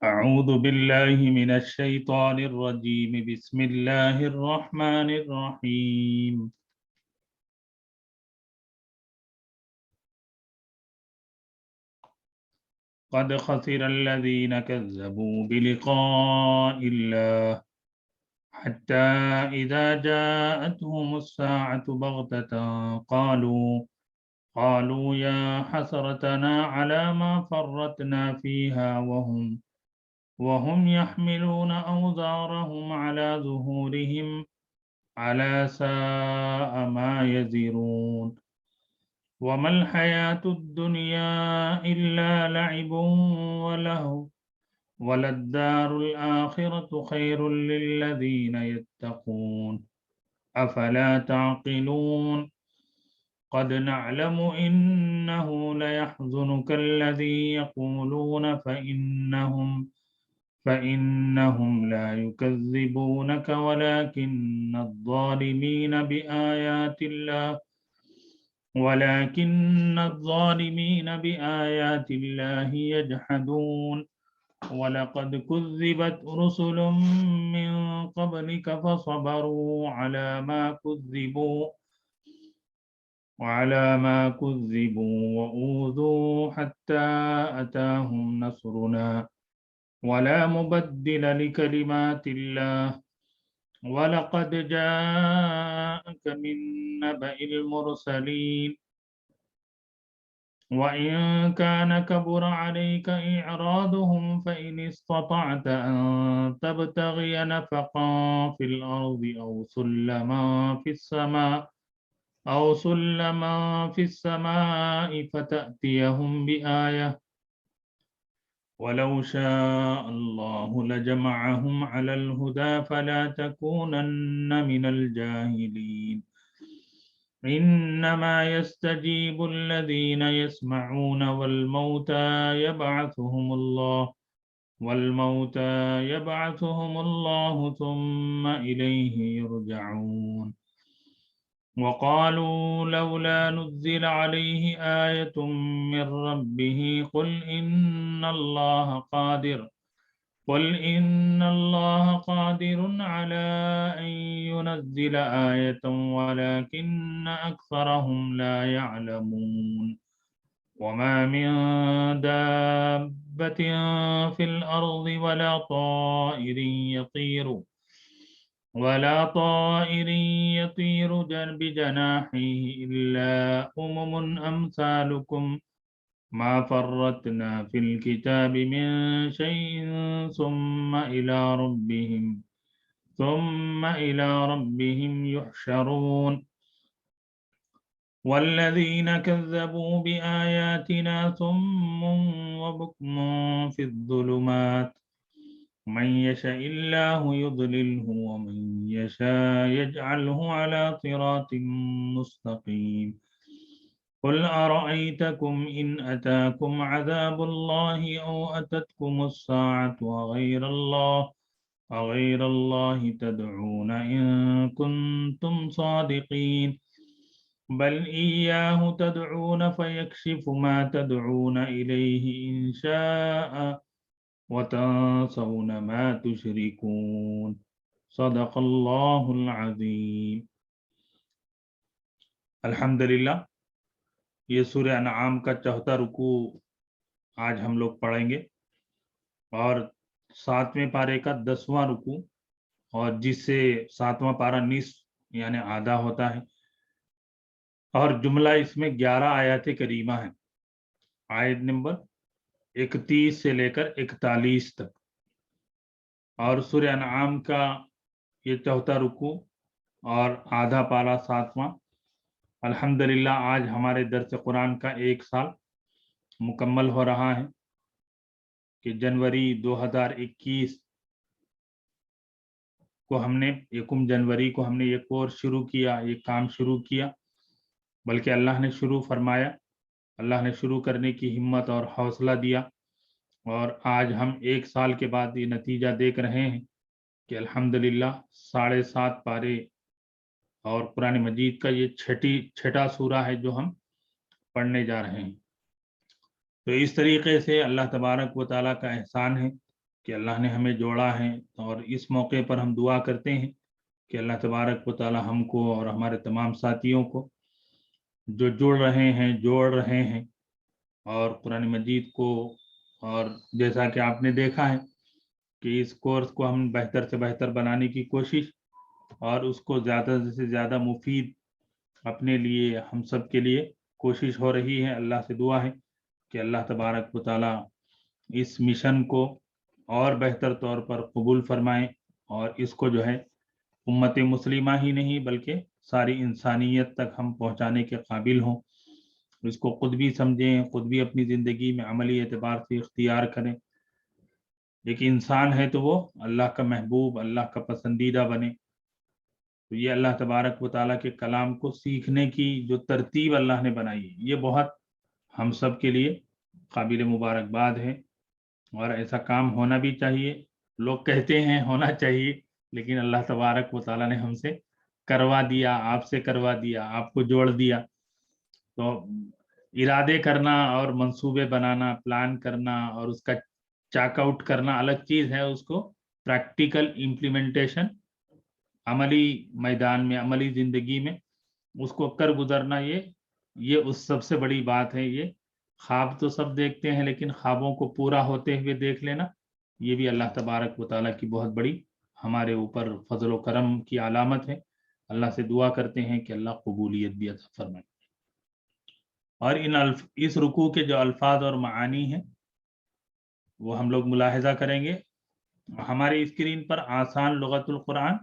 أعوذ بالله من الشيطان الرجيم بسم الله الرحمن الرحيم قد خسر الذين كذبوا بلقاء الله حتى إذا جاءتهم الساعة بغتة قالوا يا حسرتنا على ما فرطنا فيها وهم يحملون أوزارهم على ظهورهم على ساء ما يزرون وما الحياة الدنيا إلا لعب ولهو وللدار الآخرة خير للذين يتقون أفلا تعقلون قد نعلم إنه ليحزنك الذي يقولون فإنهم لا يكذبونك ولكن الظالمين بآيات الله يجحدون ولقد كذبت رسل من قبلك فصبروا على ما كذبوا وأوذوا حتى أتاهم نصرنا ولا مبدل لكلمات الله ولقد جاءك من نبأ المرسلين وإن كان كبر عليك إعراضهم فإن استطعت أن تبتغي نفقا في الأرض أو سلما في السماء فتأتيهم بآية ولو شاء الله لجمعهم على الهدى فلا تكونن من الجاهلين إنما يستجيب الذين يسمعون والموتى يبعثهم الله ثم إليه يرجعون وقالوا لولا نزل عليه آية من ربه قل إن الله قادر على أن ينزل آية ولكن أكثرهم لا يعلمون وما من دابة في الأرض ولا طائر يطير بجناحيه إلا أمم أمثالكم ما فرطنا في الكتاب من شيء ثم إلى ربهم يحشرون والذين كذبوا بآياتنا صم وبكم في الظلمات من يشاء الله يضلله ومن يشاء يجعله على صراط مستقيم قل أرأيتكم إن أتاكم عذاب الله أو أتتكم الساعة أغير الله تدعون إن كنتم صادقين بل إياه تدعون فيكشف ما تدعون إليه إن شاء وتنسون ما تشركون صدق اللہ العظیم۔ الحمدللہ، یہ سورہ انعام کا 4واں رکوع آج ہم لوگ پڑھیں گے اور 7ویں پارے کا 10واں رکوع، اور جس سے 7واں پارہ نصف یعنی آدھا ہوتا ہے، اور جملہ اس میں 11 آیات کریمہ ہیں، آیت نمبر 31 سے لے کر 41 تک، اور سورہ انعام کا یہ 4واں رکوع اور آدھا پارہ 7واں۔ الحمدللہ آج ہمارے درس قرآن کا 1 سال مکمل ہو رہا ہے کہ جنوری 2021 کو ہم نے 1 جنوری کو ہم نے یہ کورس شروع کیا، یہ کام شروع کیا، بلکہ اللہ نے شروع فرمایا، اللہ نے شروع کرنے کی ہمت اور حوصلہ دیا، اور آج ہم 1 سال کے بعد یہ نتیجہ دیکھ رہے ہیں کہ الحمدللہ 7.5 پارے اور قرآن مجید کا یہ 6واں سورہ ہے جو ہم پڑھنے جا رہے ہیں۔ تو اس طریقے سے اللہ تبارک و تعالیٰ کا احسان ہے کہ اللہ نے ہمیں جوڑا ہے، اور اس موقع پر ہم دعا کرتے ہیں کہ اللہ تبارک و تعالی ہم کو اور ہمارے تمام ساتھیوں کو جو جوڑ رہے ہیں اور قرآن مجید کو، اور جیسا کہ آپ نے دیکھا ہے کہ اس کورس کو ہم بہتر سے بہتر بنانے کی کوشش اور اس کو زیادہ سے زیادہ مفید اپنے لیے، ہم سب کے لیے کوشش ہو رہی ہے۔ اللہ سے دعا ہے کہ اللہ تبارک و تعالی اس مشن کو اور بہتر طور پر قبول فرمائیں، اور اس کو جو ہے امت مسلمہ ہی نہیں بلکہ ساری انسانیت تک ہم پہنچانے کے قابل ہوں۔ اس کو خود بھی سمجھیں، خود بھی اپنی زندگی میں عملی اعتبار سے اختیار کریں۔ ایک انسان ہے تو وہ اللہ کا محبوب، اللہ کا پسندیدہ بنے۔ تو یہ اللہ تبارک و تعالیٰ کے کلام کو سیکھنے کی جو ترتیب اللہ نے بنائی ہے، یہ بہت ہم سب کے لیے قابل مبارکباد ہے، اور ایسا کام ہونا بھی چاہیے۔ لوگ کہتے ہیں ہونا چاہیے، لیکن اللہ تبارک و تعالیٰ نے ہم سے کروا دیا، آپ سے کروا دیا، آپ کو جوڑ دیا۔ تو ارادے کرنا اور منصوبے بنانا، پلان کرنا اور اس کا چاک آؤٹ کرنا الگ چیز ہے، اس کو پریکٹیکل امپلیمنٹیشن عملی میدان میں، عملی زندگی میں اس کو کر گزرنا، یہ اس سب سے بڑی بات ہے۔ یہ خواب تو سب دیکھتے ہیں، لیکن خوابوں کو پورا ہوتے ہوئے دیکھ لینا، یہ بھی اللہ تبارک و تعالیٰ کی بہت بڑی ہمارے اوپر فضل و کرم کی علامت ہے۔ اللہ سے دعا کرتے ہیں کہ اللہ قبولیت بھی عطا فرمائے۔ اور اس رکوع کے جو الفاظ اور معانی ہیں وہ ہم لوگ ملاحظہ کریں گے۔ ہماری اسکرین پر آسان لغت القرآن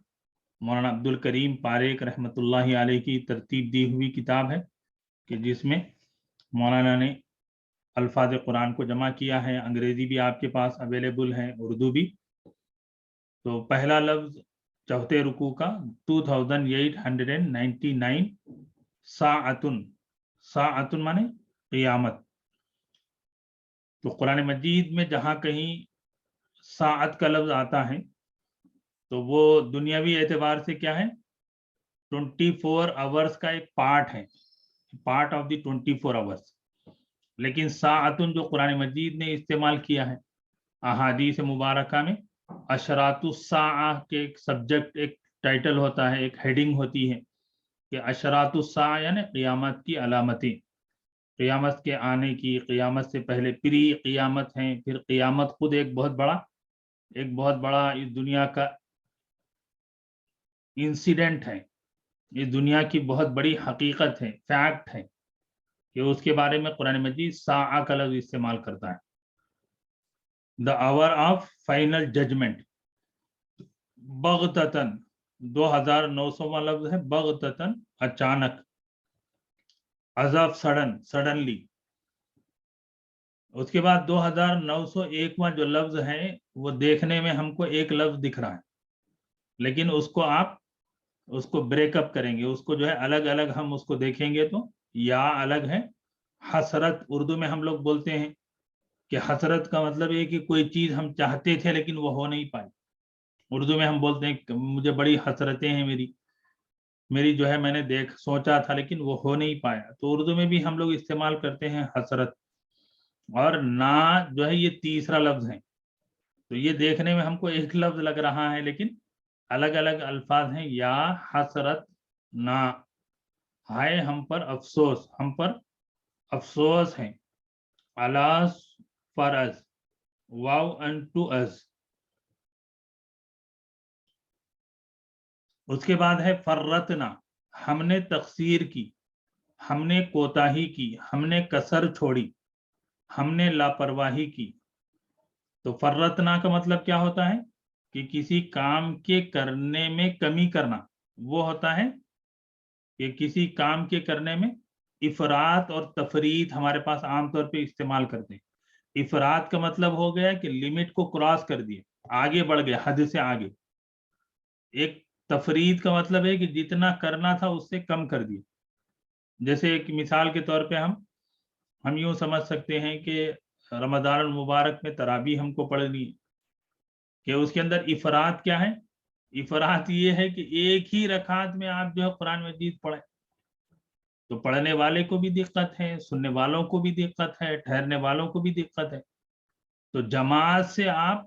مولانا عبد الکریم پاریک رحمۃ اللہ علیہ کی ترتیب دی ہوئی کتاب ہے، کہ جس میں مولانا نے الفاظ قرآن کو جمع کیا ہے۔ انگریزی بھی آپ کے پاس اویلیبل ہے، اردو بھی۔ تو پہلا لفظ چوتھے رکوع کا 2899 ساعتن، ساعتن مانے قیامت۔ تو قرآن مجید میں جہاں کہیں ساعت کا لفظ آتا ہے تو وہ دنیاوی اعتبار سے کیا ہے؟ 24 آورز کا ایک پارٹ ہے، پارٹ آف دی 24 آورز۔ لیکن ساعتن جو قرآن مجید نے استعمال کیا ہے احادیث مبارکہ میں، اشراط الساعہ کے ایک سبجیکٹ، ایک ٹائٹل ہوتا ہے، ایک ہیڈنگ ہوتی ہے کہ اشراط الساعہ یعنی قیامت کی علامتیں، قیامت کے آنے کی، قیامت سے پہلے پری قیامت ہیں، پھر قیامت خود ایک بہت بڑا اس دنیا کا انسیڈنٹ ہے، اس دنیا کی بہت بڑی حقیقت ہے، فیکٹ ہے، کہ اس کے بارے میں قرآن مجید ساعہ کا لفظ استعمال کرتا ہے۔ دا آور آف فائنل ججمنٹ، بغتتاً 2900واں لفظ ہے، بغتتاً اچانک، عذاب سڈنلی۔ اس کے بعد 2901واں جو لفظ ہے وہ دیکھنے میں ہم کو ایک لفظ دکھ رہا ہے، لیکن اس کو آپ اس کو بریک اپ کریں گے، اس کو جو ہے الگ الگ ہم اس کو دیکھیں گے تو یا الگ ہے۔ حسرت اردو میں ہم لوگ بولتے ہیں کہ حسرت کا مطلب یہ کہ کوئی چیز ہم چاہتے تھے لیکن وہ ہو نہیں پائی۔ اردو میں ہم بولتے ہیں کہ مجھے بڑی حسرتیں ہیں، میری جو ہے میں نے سوچا تھا لیکن وہ ہو نہیں پایا۔ تو اردو میں بھی ہم لوگ استعمال کرتے ہیں حسرت۔ اور نا جو ہے یہ تیسرا لفظ ہے، تو یہ دیکھنے میں ہم کو ایک لفظ لگ رہا ہے لیکن الگ الگ الفاظ ہیں۔ یا حسرت نا، ہائے ہم پر افسوس، ہم پر افسوس ہے۔ الاس فار اس، واو انٹو اس۔ اس کے بعد ہے فرتنا، ہم نے تقصیر کی، ہم نے کوتاہی کی، ہم نے کسر چھوڑی، ہم نے لاپرواہی کی۔ تو فرتنا کا مطلب کیا ہوتا ہے؟ کہ کسی کام کے کرنے میں کمی کرنا، وہ ہوتا ہے کہ کسی کام کے کرنے میں افراط اور تفریط ہمارے پاس عام طور پہ استعمال کرتے ہیں۔ افراط کا مطلب ہو گیا کہ لمٹ کو کراس کر دیے، آگے بڑھ گئے، حد سے آگے۔ ایک تفریط کا مطلب ہے کہ جتنا کرنا تھا اس سے کم کر دیا۔ جیسے ایک مثال کے طور پہ ہم یوں سمجھ سکتے ہیں کہ رمضان المبارک میں تراویح ہم کو پڑھنی ہے، کہ اس کے اندر افراط کیا ہے؟ افراط یہ ہے کہ ایک ہی رکعت میں آپ جو ہے قرآن مجید پڑھیں۔ تو پڑھنے والے کو بھی دقت ہے، سننے والوں کو بھی دقت ہے، ٹھہرنے والوں کو بھی دقت ہے۔ تو جماعت سے آپ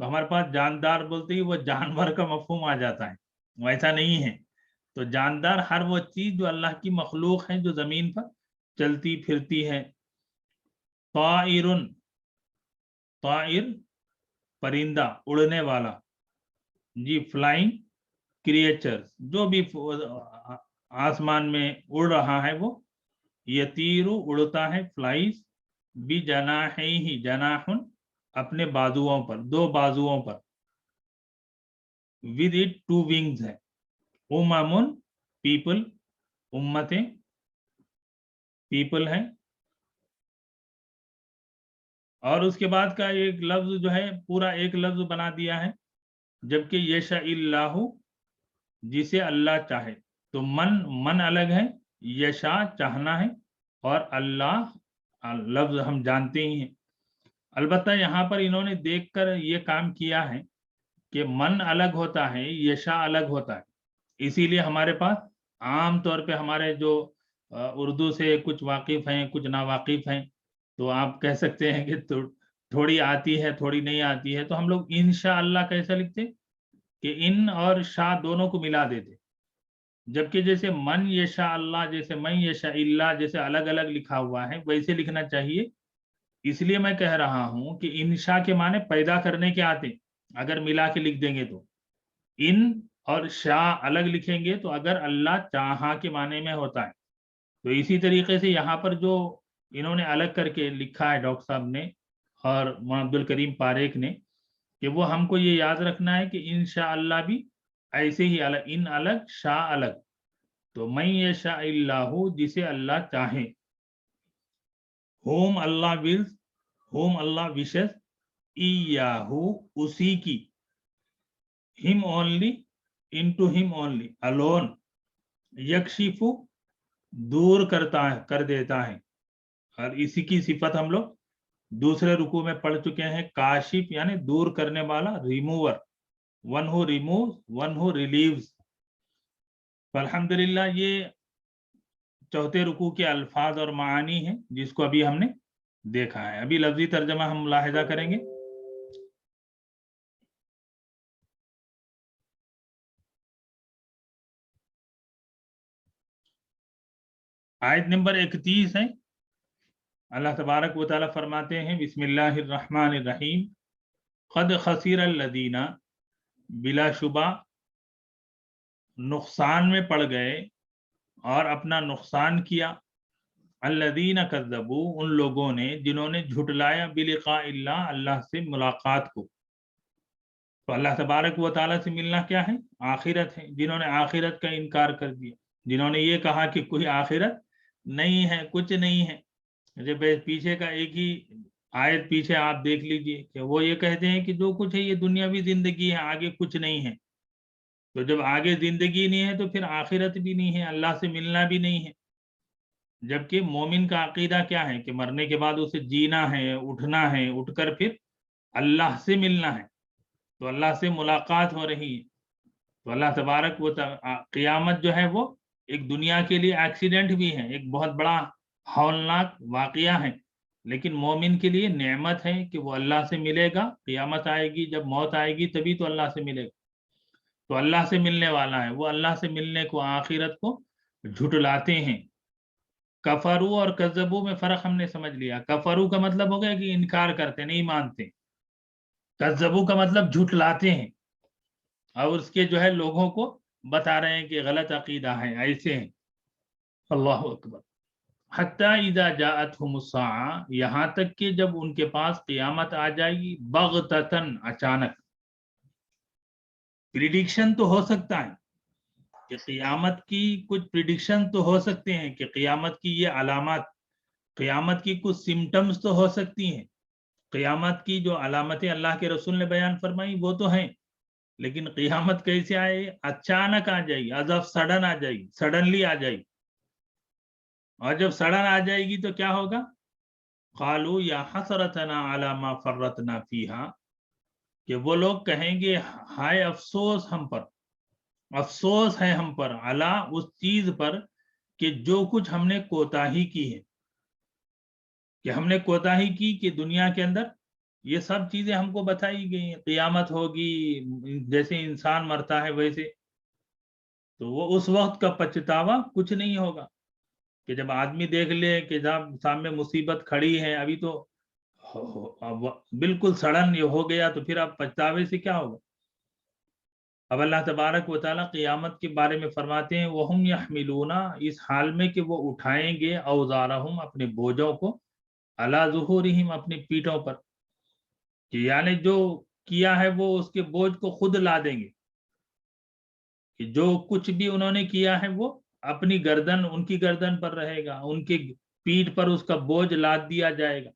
تو ہمارے پاس جاندار بولتے ہی وہ جانور کا مفہوم آ جاتا ہے، ویسا نہیں ہے. تو جاندار ہر وہ چیز جو اللہ کی مخلوق ہے جو زمین پر چلتی پھرتی ہے. طائرن، طائر پرندہ، اڑنے والا. جی فلائنگ کریچر، جو بھی آسمان میں اڑ رہا ہے وہ. یتیرو اڑتا ہے، فلائز. بجناحیہ، جناح اپنے بازوؤں پر، دو بازوؤں پر. ود اٹ ٹو ونگز ہے. امم پیپل، امتیں پیپل ہیں. اور اس کے بعد کا ایک لفظ جو ہے پورا ایک لفظ بنا دیا ہے. جبکہ یشاء اللہ، جسے اللہ چاہے. تو من الگ ہے، یشاء چاہنا ہے، اور اللہ لفظ ہم جانتے ہی ہیں. البتہ یہاں پر انہوں نے دیکھ کر یہ کام کیا ہے کہ من الگ ہوتا ہے، یشاء الگ ہوتا ہے. اسی لیے ہمارے پاس عام طور پہ ہمارے جو اردو سے کچھ واقف ہیں کچھ ناواقف ہیں، تو آپ کہہ سکتے ہیں کہ تھوڑی آتی ہے تھوڑی نہیں آتی ہے. تو ہم لوگ انشاءاللہ کیسا لکھتے کہ ان اور شاء دونوں کو ملا دیتے. جبکہ جیسے من یشاء اللہ، جیسے من یشاء اللہ جیسے الگ الگ لکھا ہوا ہے ویسے لکھنا چاہیے. اس لیے میں کہہ رہا ہوں کہ انشاء کے معنی پیدا کرنے کے آتے، اگر ملا کے لکھ دیں گے تو. ان اور شاء الگ لکھیں گے تو اگر اللہ چاہا کے معنی میں ہوتا ہے. تو اسی طریقے سے یہاں پر جو انہوں نے الگ کر کے لکھا ہے ڈاکٹر صاحب نے اور مولانا عبد الکریم پاریکھ نے، کہ وہ ہم کو یہ یاد رکھنا ہے کہ انشاءاللہ بھی ایسے ہی الگ، ان الگ شاء الگ. تو من یشاء اللہ، جسے اللہ چاہے. whom اللہ wills، whom اللہ wishes. ایاہو، اسی کی. him only، into him only، alone. یکشف، دور کرتا ہے، کر دیتا ہے. اور اسی کی صفت ہم لوگ دوسرے رکوع میں پڑھ چکے ہیں. کاشف یعنی دور کرنے والا، ریموور. ون ہو ریموو، ون ہو ریلیوز. الحمدللہ یہ چوتھے رکوع کے الفاظ اور معانی ہیں جس کو ابھی ہم نے دیکھا ہے. ابھی لفظی ترجمہ ہم ملاحظہ کریں گے. آیت نمبر 31 ہے. اللہ تبارک و تعالیٰ فرماتے ہیں بسم اللہ الرحمن الرحیم. قد خسر الذین، بلا شبہ نقصان میں پڑ گئے اور اپنا نقصان کیا. الذین کذبوا، ان لوگوں نے جنہوں نے جھٹلایا بلقاء اللہ، اللہ سے ملاقات کو. تو اللہ تبارک و تعالیٰ سے ملنا کیا ہے؟ آخرت ہے. جنہوں نے آخرت کا انکار کر دیا، جنہوں نے یہ کہا کہ کوئی آخرت نہیں ہے، کچھ نہیں ہے. جب پیچھے کا ایک ہی آیت پیچھے آپ دیکھ لیجئے کہ وہ یہ کہتے ہیں کہ جو کچھ ہے یہ دنیاوی زندگی ہے، آگے کچھ نہیں ہے. تو جب آگے زندگی نہیں ہے تو پھر آخرت بھی نہیں ہے، اللہ سے ملنا بھی نہیں ہے. جبکہ مومن کا عقیدہ کیا ہے کہ مرنے کے بعد اسے جینا ہے، اٹھنا ہے، اٹھ کر پھر اللہ سے ملنا ہے. تو اللہ سے ملاقات ہو رہی ہے. تو اللہ تبارک و قیامت جو ہے وہ ایک دنیا کے لیے ایکسیڈنٹ بھی ہے، ایک بہت بڑا ہولناک واقعہ ہے، لیکن مومن کے لیے نعمت ہے کہ وہ اللہ سے ملے گا. قیامت آئے گی، جب موت آئے گی تبھی تو اللہ سے ملے گا. تو اللہ سے ملنے والا ہے. وہ اللہ سے ملنے کو، آخرت کو جھٹلاتے ہیں. کفرو اور کذبو میں فرق ہم نے سمجھ لیا. کفرو کا مطلب ہو گیا کہ انکار کرتے، نہیں مانتے. کذبو کا مطلب جھٹلاتے ہیں اور اس کے جو ہے لوگوں کو بتا رہے ہیں کہ غلط عقیدہ ہے، ایسے ہیں. اللہ اکبر. حتیٰ اذا جاءتہم الساعہ، یہاں تک کہ جب ان کے پاس قیامت آ جائے گی، بغتتن، اچانک. پریڈکشن تو ہو سکتا ہے کہ قیامت کی کچھ پریڈکشن تو ہو سکتے ہیں کہ قیامت کی یہ علامات، قیامت کی کچھ سمٹمز تو ہو سکتی ہیں. قیامت کی جو علامتیں اللہ کے رسول نے بیان فرمائی وہ تو ہیں، لیکن قیامت کیسے آئے؟ اچانک آ جائے گی، از آف سڈن آ جائے گی، سڈنلی آ جائے گی. اور جب سڈن آ جائے گی تو کیا ہوگا؟ قالوا یا حسرتنا علی ما فرطنا فیہا، کہ وہ لوگ کہیں گے ہائے افسوس ہم پر، افسوس ہے ہم پر، علی، اس چیز پر کہ جو کچھ ہم نے کوتاہی کی ہے. کہ ہم نے کوتاہی کی کہ دنیا کے اندر یہ سب چیزیں ہم کو بتائی گئی ہیں. قیامت ہوگی، جیسے انسان مرتا ہے ویسے، تو وہ اس وقت کا پچھتاوا کچھ نہیں ہوگا. کہ جب آدمی دیکھ لے کہ جب سامنے مصیبت کھڑی ہے، ابھی تو بالکل سڑن یہ ہو گیا، تو پھر اب پچھتاوے سے کیا ہوگا. اب اللہ تبارک و تعالیٰ قیامت کے بارے میں فرماتے ہیں وَهُمْ يَحْمِلُونَ، اس حال میں کہ وہ اٹھائیں گے اوزارہم، اپنے بوجھوں کو، علی ظہورہم، اپنی پیٹھوں پر، کہ یعنی جو کیا ہے وہ اس کے بوجھ کو خود لا دیں گے. کہ جو کچھ بھی انہوں نے کیا ہے وہ اپنی گردن، ان کی گردن پر رہے گا، ان کی پیٹھ پر اس کا بوجھ لاد دیا جائے گا.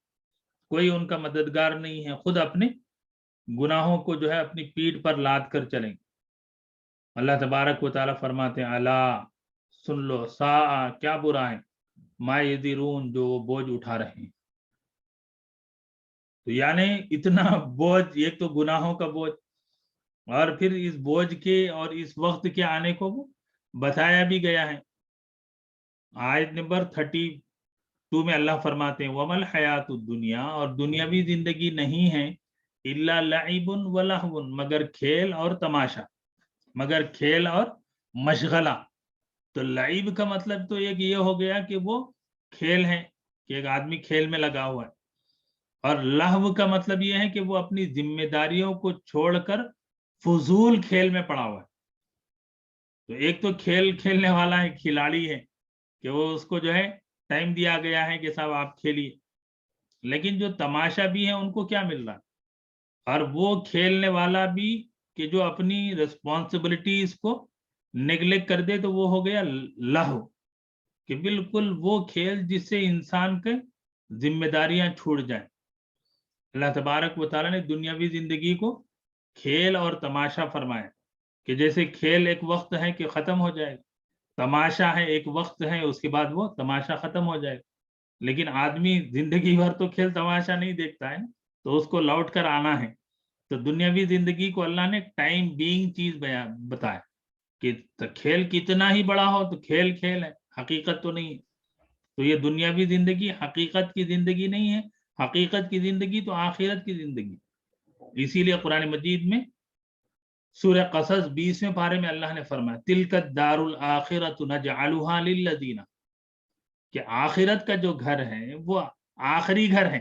کوئی ان کا مددگار نہیں ہے، خود اپنے گناہوں کو جو ہے اپنی پیٹھ پر لاد کر چلیں گے. اللہ تبارک و تعالیٰ فرماتے ہیں الا، سن لو، سا، کیا برا ہے، ما یذرون، جو وہ بوجھ اٹھا رہے ہیں. تو یعنی اتنا بوجھ، ایک تو گناہوں کا بوجھ، اور پھر اس بوجھ کے اور اس وقت کے آنے کو وہ بتایا بھی گیا ہے. آیت نمبر 32 میں اللہ فرماتے ہیں وَمَا الْحَيَاةُ الدُّنْيَا، اور دنیاوی زندگی نہیں ہے، إِلَّا لَعِبٌ وَلَهْوٌ، مگر کھیل اور تماشا، مگر کھیل اور مشغلہ. تو لعب کا مطلب تو ایک یہ ہو گیا کہ وہ کھیل ہے، کہ ایک آدمی کھیل میں لگا ہوا ہے، اور لہو کا مطلب یہ ہے کہ وہ اپنی ذمہ داریوں کو چھوڑ کر فضول کھیل میں پڑا ہوا ہے. تو ایک تو کھیل کھیلنے والا ہے، کھلاڑی ہے، کہ وہ اس کو جو ہے ٹائم دیا گیا ہے کہ صاحب آپ کھیلیے، لیکن جو تماشا بھی ہے ان کو کیا مل رہا ہے. اور وہ کھیلنے والا بھی کہ جو اپنی رسپانسبلٹیز کو نیگلیکٹ کر دے، تو وہ ہو گیا لہو، کہ بالکل وہ کھیل جس سے انسان کے ذمہ داریاں چھوٹ جائیں. اللہ تبارک و تعالیٰ نے دنیاوی زندگی کو کھیل اور تماشا فرمایا، کہ جیسے کھیل ایک وقت ہے کہ ختم ہو جائے گا، تماشا ہے ایک وقت ہے، اس کے بعد وہ تماشا ختم ہو جائے گا. لیکن آدمی زندگی بھر تو کھیل تماشا نہیں دیکھتا ہے نا، تو اس کو لوٹ کر آنا ہے. تو دنیاوی زندگی کو اللہ نے ٹائم بینگ چیز بتایا، کہ کھیل کتنا ہی بڑا ہو تو کھیل کھیل ہے، حقیقت تو نہیں ہے. تو یہ دنیاوی زندگی حقیقت کی زندگی نہیں ہے، حقیقت کی زندگی تو آخرت کی زندگی. اسی لیے قرآن مجید میں سورہ قصص 20ویں پارے میں اللہ نے فرمایا تلک الدار الآخرۃ نجعلها للذین، کہ آخرت کا جو گھر ہے وہ آخری گھر ہے.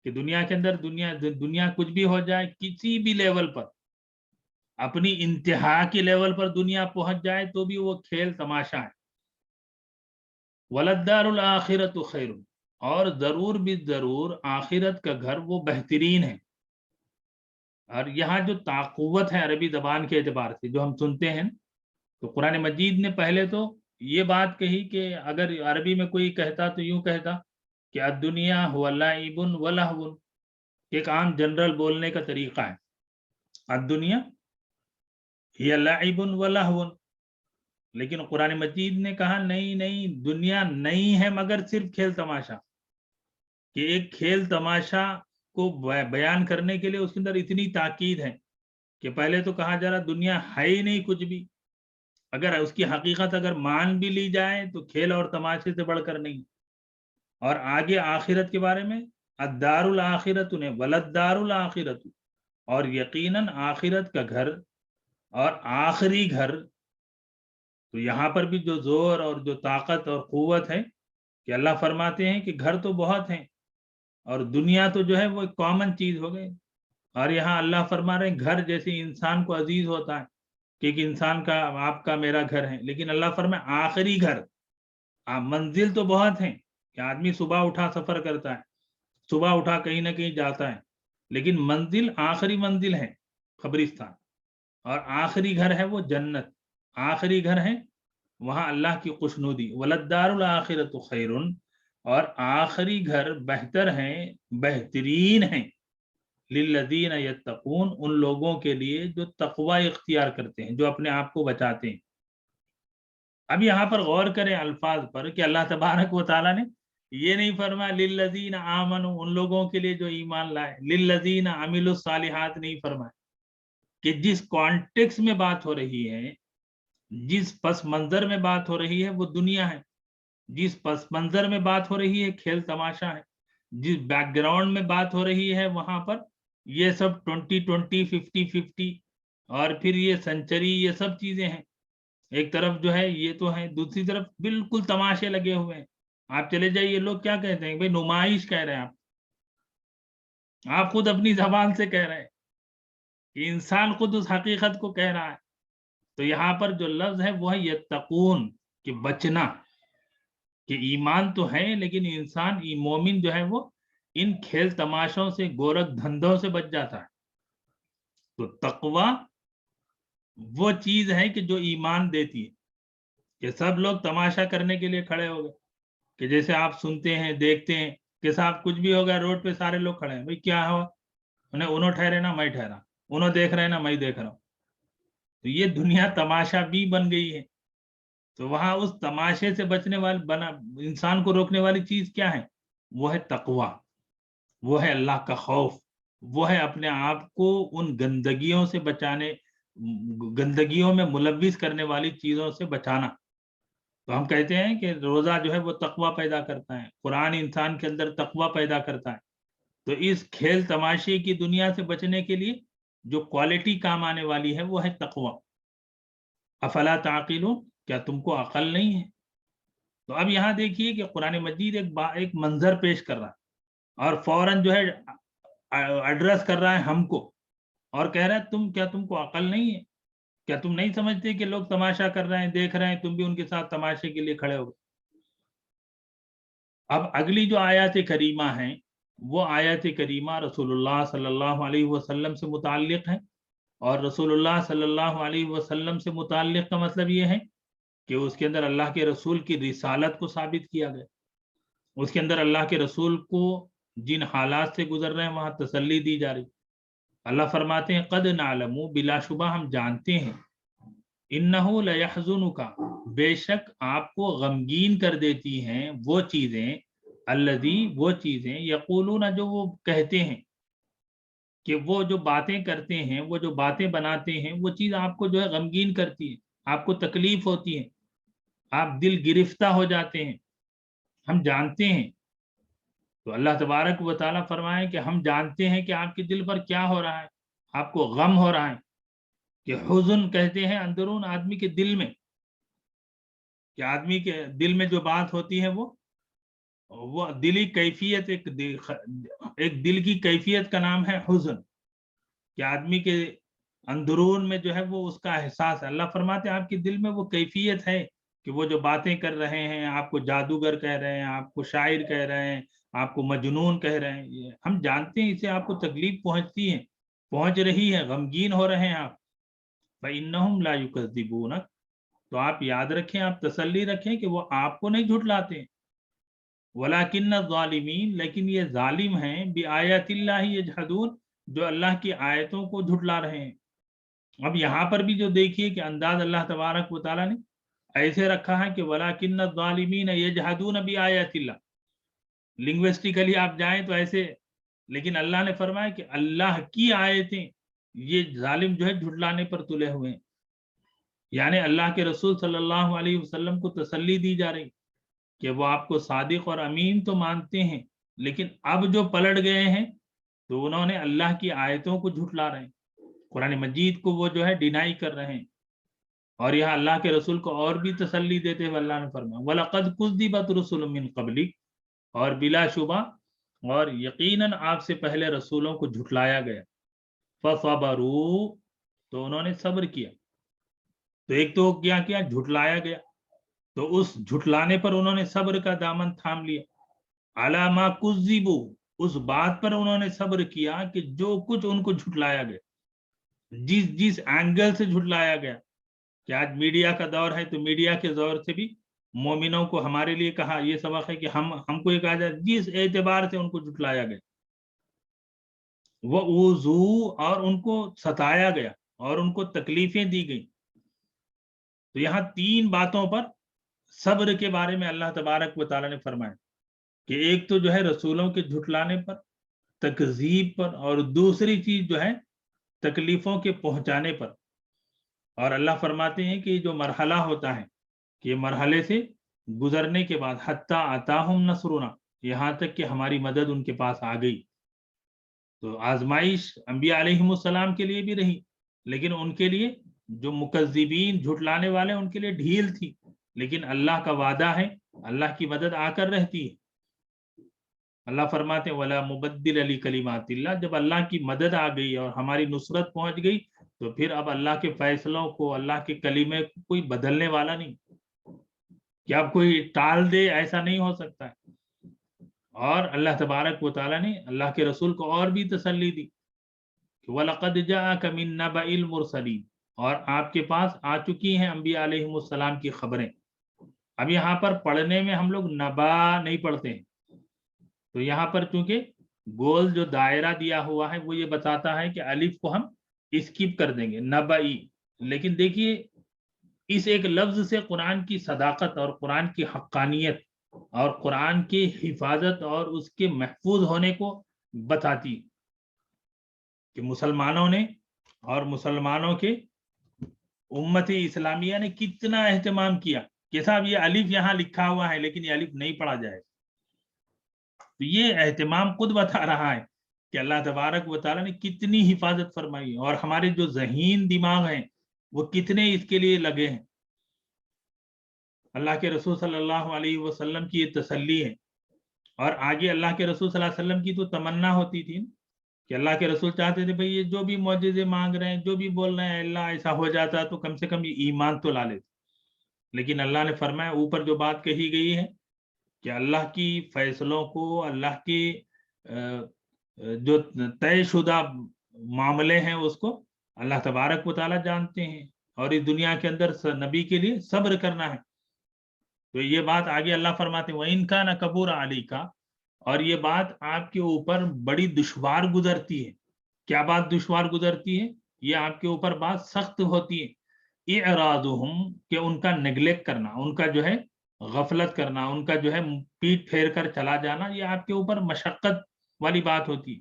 کہ دنیا کے اندر دنیا کچھ بھی ہو جائے، کسی بھی لیول پر، اپنی انتہا کی لیول پر دنیا پہنچ جائے، تو بھی وہ کھیل تماشا ہے. وللدار الآخرۃ خیر، اور ضرور بھی ضرور آخرت کا گھر وہ بہترین ہے. اور یہاں جو طاقوت ہے عربی زبان کے اعتبار سے جو ہم سنتے ہیں، تو قرآن مجید نے پہلے تو یہ بات کہی کہ اگر عربی میں کوئی کہتا تو یوں کہتا کہ الدنیا هو لعب ولہو، ایک عام جنرل بولنے کا طریقہ ہے، الدنیا ہی لعب ولہو. لیکن قرآن مجید نے کہا نہیں نہیں، دنیا نہیں ہے مگر صرف کھیل تماشا. کہ ایک کھیل تماشا کو بیان کرنے کے لیے اس کے اندر اتنی تاکید ہے کہ پہلے تو کہا جا رہا دنیا ہے ہی نہیں کچھ بھی، اگر اس کی حقیقت اگر مان بھی لی جائے تو کھیل اور تماشے سے بڑھ کر نہیں. اور آگے آخرت کے بارے میں الدار الآخرۃ نے وللدار الآخرۃ، اور یقیناً آخرت کا گھر اور آخری گھر. تو یہاں پر بھی جو زور اور جو طاقت اور قوت ہے کہ اللہ فرماتے ہیں کہ گھر تو بہت ہیں، اور دنیا تو جو ہے وہ ایک کامن چیز ہو گئی. اور یہاں اللہ فرما رہے ہیں گھر جیسے انسان کو عزیز ہوتا ہے کہ ایک انسان کا آپ کا میرا گھر ہے، لیکن اللہ فرمائے آخری گھر. منزل تو بہت ہیں کہ آدمی صبح اٹھا سفر کرتا ہے، صبح اٹھا کہیں نہ کہیں جاتا ہے، لیکن منزل آخری منزل ہے قبرستان، اور آخری گھر ہے وہ جنت. آخری گھر ہے وہاں اللہ کی خوشنودی. وللدار الآخرۃ خیر، اور آخری گھر بہتر ہیں، بہترین ہیں، للذین یتقون، ان لوگوں کے لیے جو تقوی اختیار کرتے ہیں، جو اپنے آپ کو بچاتے ہیں. اب یہاں پر غور کریں الفاظ پر کہ اللہ تبارک و تعالیٰ نے یہ نہیں فرمایا للذین آمنوا، ان لوگوں کے لیے جو ایمان لائے، للذین عملوا الصالحات نہیں فرمایا. کہ جس کانٹیکس میں بات ہو رہی ہے، جس پس منظر میں بات ہو رہی ہے وہ دنیا ہے، جس پس منظر میں بات ہو رہی ہے کھیل تماشا ہے. جس بیک گراؤنڈ میں بات ہو رہی ہے وہاں پر یہ سب 20-20 50-50 اور پھر یہ سنچری یہ سب چیزیں ہیں. ایک طرف جو ہے یہ تو ہے, دوسری طرف بالکل تماشے لگے ہوئے ہیں. آپ چلے جائیے, لوگ کیا کہتے ہیں بھائی نمائش کہہ رہے ہیں, آپ خود اپنی زبان سے کہہ رہے ہیں کہ انسان خود اس حقیقت کو کہہ رہا ہے. تو یہاں پر جو لفظ ہے وہ ہے یتقون, کہ بچنا, کہ ایمان تو ہے لیکن انسان مومن جو ہے وہ ان کھیل تماشوں سے, گورکھ دھندوں سے بچ جاتا ہے. تو تقوی وہ چیز ہے کہ جو ایمان دیتی ہے. کہ سب لوگ تماشا کرنے کے لیے کھڑے ہو گئے, کہ جیسے آپ سنتے ہیں دیکھتے ہیں کہ صاحب کچھ بھی ہو گیا روڈ پہ سارے لوگ کھڑے ہیں, بھائی کیا ہوا, انہوں ٹھہرے نا میں ٹھہرا, انہوں دیکھ رہے نا میں دیکھ رہا ہوں. تو یہ دنیا تماشا بھی بن گئی ہے. تو وہاں اس تماشے سے بچنے والی انسان کو روکنے والی چیز کیا ہے؟ وہ ہے تقوی, وہ ہے اللہ کا خوف, وہ ہے اپنے آپ کو ان گندگیوں سے بچانے, گندگیوں میں ملوث کرنے والی چیزوں سے بچانا. تو ہم کہتے ہیں کہ روزہ جو ہے وہ تقوی پیدا کرتا ہے, قرآن انسان کے اندر تقوی پیدا کرتا ہے. تو اس کھیل تماشے کی دنیا سے بچنے کے لیے جو کوالٹی کام آنے والی ہے وہ ہے تقوی. افلا تعقلون, کیا تم کو عقل نہیں ہے؟ تو اب یہاں دیکھیے کہ قرآن مجید ایک منظر پیش کر رہا ہے اور فوراً جو ہے ایڈریس کر رہا ہے ہم کو, اور کہہ رہا ہے کیا تم کو عقل نہیں ہے؟ کیا تم نہیں سمجھتے کہ لوگ تماشا کر رہے ہیں, دیکھ رہے ہیں, تم بھی ان کے ساتھ تماشے کے لیے کھڑے ہو گئے. اب اگلی جو آیات کریمہ ہیں وہ آیات کریمہ رسول اللہ صلی اللہ علیہ وسلم سے متعلق ہیں. اور رسول اللہ صلی اللہ علیہ وسلم سے متعلق کا مطلب یہ ہے کہ اس کے اندر اللہ کے رسول کی رسالت کو ثابت کیا گیا. اس کے اندر اللہ کے رسول کو جن حالات سے گزر رہے ہیں وہاں تسلی دی جا رہی. اللہ فرماتے ہیں قد نعلم, بلا شبہ ہم جانتے ہیں, انہو لیحزنک, بے شک آپ کو غمگین کر دیتی ہیں وہ چیزیں, الذی, وہ چیزیں, یقولون, جو وہ کہتے ہیں, کہ وہ جو باتیں کرتے ہیں, وہ جو باتیں بناتے ہیں, وہ چیز آپ کو جو ہے غمگین کرتی ہے, آپ کو تکلیف ہوتی ہے, آپ دل گرفتہ ہو جاتے ہیں, ہم جانتے ہیں. تو اللہ تبارک و تعالیٰ فرمائے کہ ہم جانتے ہیں کہ آپ کے دل پر کیا ہو رہا ہے, آپ کو غم ہو رہا ہے. کہ حزن کہتے ہیں اندرون آدمی کے دل میں, کہ آدمی کے دل میں جو بات ہوتی ہے وہ دلی کیفیت, ایک دل کی کیفیت کا نام ہے حزن, کہ آدمی کے اندرون میں جو ہے وہ اس کا احساس ہے. اللہ فرماتے ہیں آپ کے دل میں وہ کیفیت ہے کہ وہ جو باتیں کر رہے ہیں, آپ کو جادوگر کہہ رہے ہیں, آپ کو شاعر کہہ رہے ہیں, آپ کو مجنون کہہ رہے ہیں, ہم جانتے ہیں اسے آپ کو تکلیف پہنچتی ہے, پہنچ رہی ہے, غمگین ہو رہے ہیں آپ. فَإِنَّهُمْ لَا يُكَذِّبُونَ, تو آپ یاد رکھیں, آپ تسلی رکھیں کہ وہ آپ کو نہیں جھٹلاتے. وَلَكِنَّ الظَّالِمِينَ, لیکن یہ ظالم ہیں, بِآیَاتِ اللَّهِ يَجْحَدُونَ, جو اللہ کی آیتوں کو جھٹلا رہے ہیں. اب یہاں پر بھی جو دیکھیے کہ انداز اللہ تبارک و تعالیٰ نے ایسے رکھا ہے کہ وَلَكِنَّ الظَّالِمِينَ يَجْحَدُونَ بِآیَاتِ اللَّهِ, لنگوسٹیکلی آپ جائیں تو ایسے, لیکن اللہ نے فرمایا کہ اللہ کی آیتیں یہ ظالم جو ہے جھٹلانے پر تلے ہوئے ہیں. یعنی اللہ کے رسول صلی اللہ علیہ وسلم کو تسلی دی جا رہی کہ وہ آپ کو صادق اور امین تو مانتے ہیں, لیکن اب جو پلٹ گئے ہیں تو انہوں نے اللہ کی آیتوں کو جھٹلا رہے ہیں, قرآن مجید کو وہ جو ہے ڈینائی کر رہے ہیں. اور یہاں اللہ کے رسول کو اور بھی تسلی دیتے ہوئے اللہ نے فرمایا وَلَقَدْ كُذِّبَتْ رُسُلٌ مِّن قَبْلِكَ, اور بلا شبہ اور یقیناً آپ سے پہلے رسولوں کو جھٹلایا گیا. فَصَبَرُوا, تو انہوں نے صبر کیا. تو ایک تو کیا جھٹلایا گیا, تو اس جھٹلانے پر انہوں نے صبر کا دامن تھام لیا. عَلَىٰ مَا كُذِّبُوا, اس بات پر انہوں نے صبر کیا کہ جو کچھ ان کو جھٹلایا گیا, جس اینگل سے جھٹلایا گیا. کہ آج میڈیا کا دور ہے تو میڈیا کے دور سے بھی مومنوں کو ہمارے لیے کہا, یہ سبق ہے کہ ہم کو یہ کہا جائے جس اعتبار سے ان کو جھٹلایا گیا, وہ اوذو, اور ان کو ستایا گیا اور ان کو تکلیفیں دی گئیں. تو یہاں تین باتوں پر صبر کے بارے میں اللہ تبارک و تعالیٰ نے فرمایا کہ ایک تو جو ہے رسولوں کے جھٹلانے پر, تکذیب پر, اور دوسری چیز جو ہے تکلیفوں کے پہنچانے پر. اور اللہ فرماتے ہیں کہ جو مرحلہ ہوتا ہے کہ مرحلے سے گزرنے کے بعد حتیٰ اتاہم نصرنا, یہاں تک کہ ہماری مدد ان کے پاس آ گئی. تو آزمائش انبیاء علیہم السلام کے لیے بھی رہی، لیکن ان کے لیے جو مکذبین جھٹلانے والے ان کے لیے ڈھیل تھی. لیکن اللہ کا وعدہ ہے، اللہ کی مدد آ کر رہتی ہے. اللہ فرماتے ہیں وَلَا مُبَدِّلَ لِكَلِمَاتِ اللَّهِ، جب اللہ کی مدد آ گئی اور ہماری نصرت پہنچ گئی تو پھر اب اللہ کے فیصلوں کو، اللہ کے کلمے کو کوئی بدلنے والا نہیں کہ اب کوئی ٹال دے، ایسا نہیں ہو سکتا ہے. اور اللہ تبارک و تعالیٰ نے اللہ کے رسول کو اور بھی تسلی دی کہ وَلَقَدْ جَاءَكَ مِن نَبَإِ الْمُرْسَلِينَ، اور آپ کے پاس آ چکی ہیں انبیاء علیہم السلام کی خبریں. اب یہاں پر پڑھنے میں ہم لوگ نبا نہیں پڑھتے ہیں، تو یہاں پر چونکہ گول جو دائرہ دیا ہوا ہے وہ یہ بتاتا ہے کہ الف کو ہم اسکپ کر دیں گے، نبئی. لیکن دیکھیے اس ایک لفظ سے قرآن کی صداقت اور قرآن کی حقانیت اور قرآن کی حفاظت اور اس کے محفوظ ہونے کو بتاتی کہ مسلمانوں نے اور مسلمانوں کے امت اسلامیہ نے کتنا اہتمام کیا کہ صاحب یہ الف یہاں لکھا ہوا ہے لیکن یہ الف نہیں پڑھا جائے. تو یہ اہتمام خود بتا رہا ہے کہ اللہ تبارک و تعالیٰ نے کتنی حفاظت فرمائی، اور ہمارے جو ذہین دماغ ہیں وہ کتنے اس کے لیے لگے ہیں. اللہ کے رسول صلی اللہ علیہ وسلم کی یہ تسلی ہے. اور آگے اللہ کے رسول صلی اللہ علیہ وسلم کی تو تمنا ہوتی تھی کہ اللہ کے رسول چاہتے تھے بھئی یہ جو بھی معجزے مانگ رہے ہیں، جو بھی بول رہے ہیں، اللہ ایسا ہو جاتا تو کم سے کم یہ ایمان تو لا لیتے. لیکن اللہ نے فرمایا اوپر جو بات کہی گئی ہے کہ اللہ کی فیصلوں کو، اللہ کی جو طے شدہ معاملے ہیں اس کو اللہ تبارک و تعالیٰ جانتے ہیں، اور اس دنیا کے اندر نبی کے لیے صبر کرنا ہے. تو یہ بات آگے اللہ فرماتے ہیں وَإِن كَانَ كَبُورَ عَلَيْكَ، اور یہ بات آپ کے اوپر بڑی دشوار گزرتی ہے. کیا بات دشوار گزرتی ہے؟ یہ آپ کے اوپر بات سخت ہوتی ہے. اعراضهم، کہ ان کا نیگلیکٹ کرنا، ان کا جو ہے غفلت کرنا، ان کا جو ہے پیٹ پھیر کر چلا جانا، یہ آپ کے اوپر مشقت والی بات ہوتی.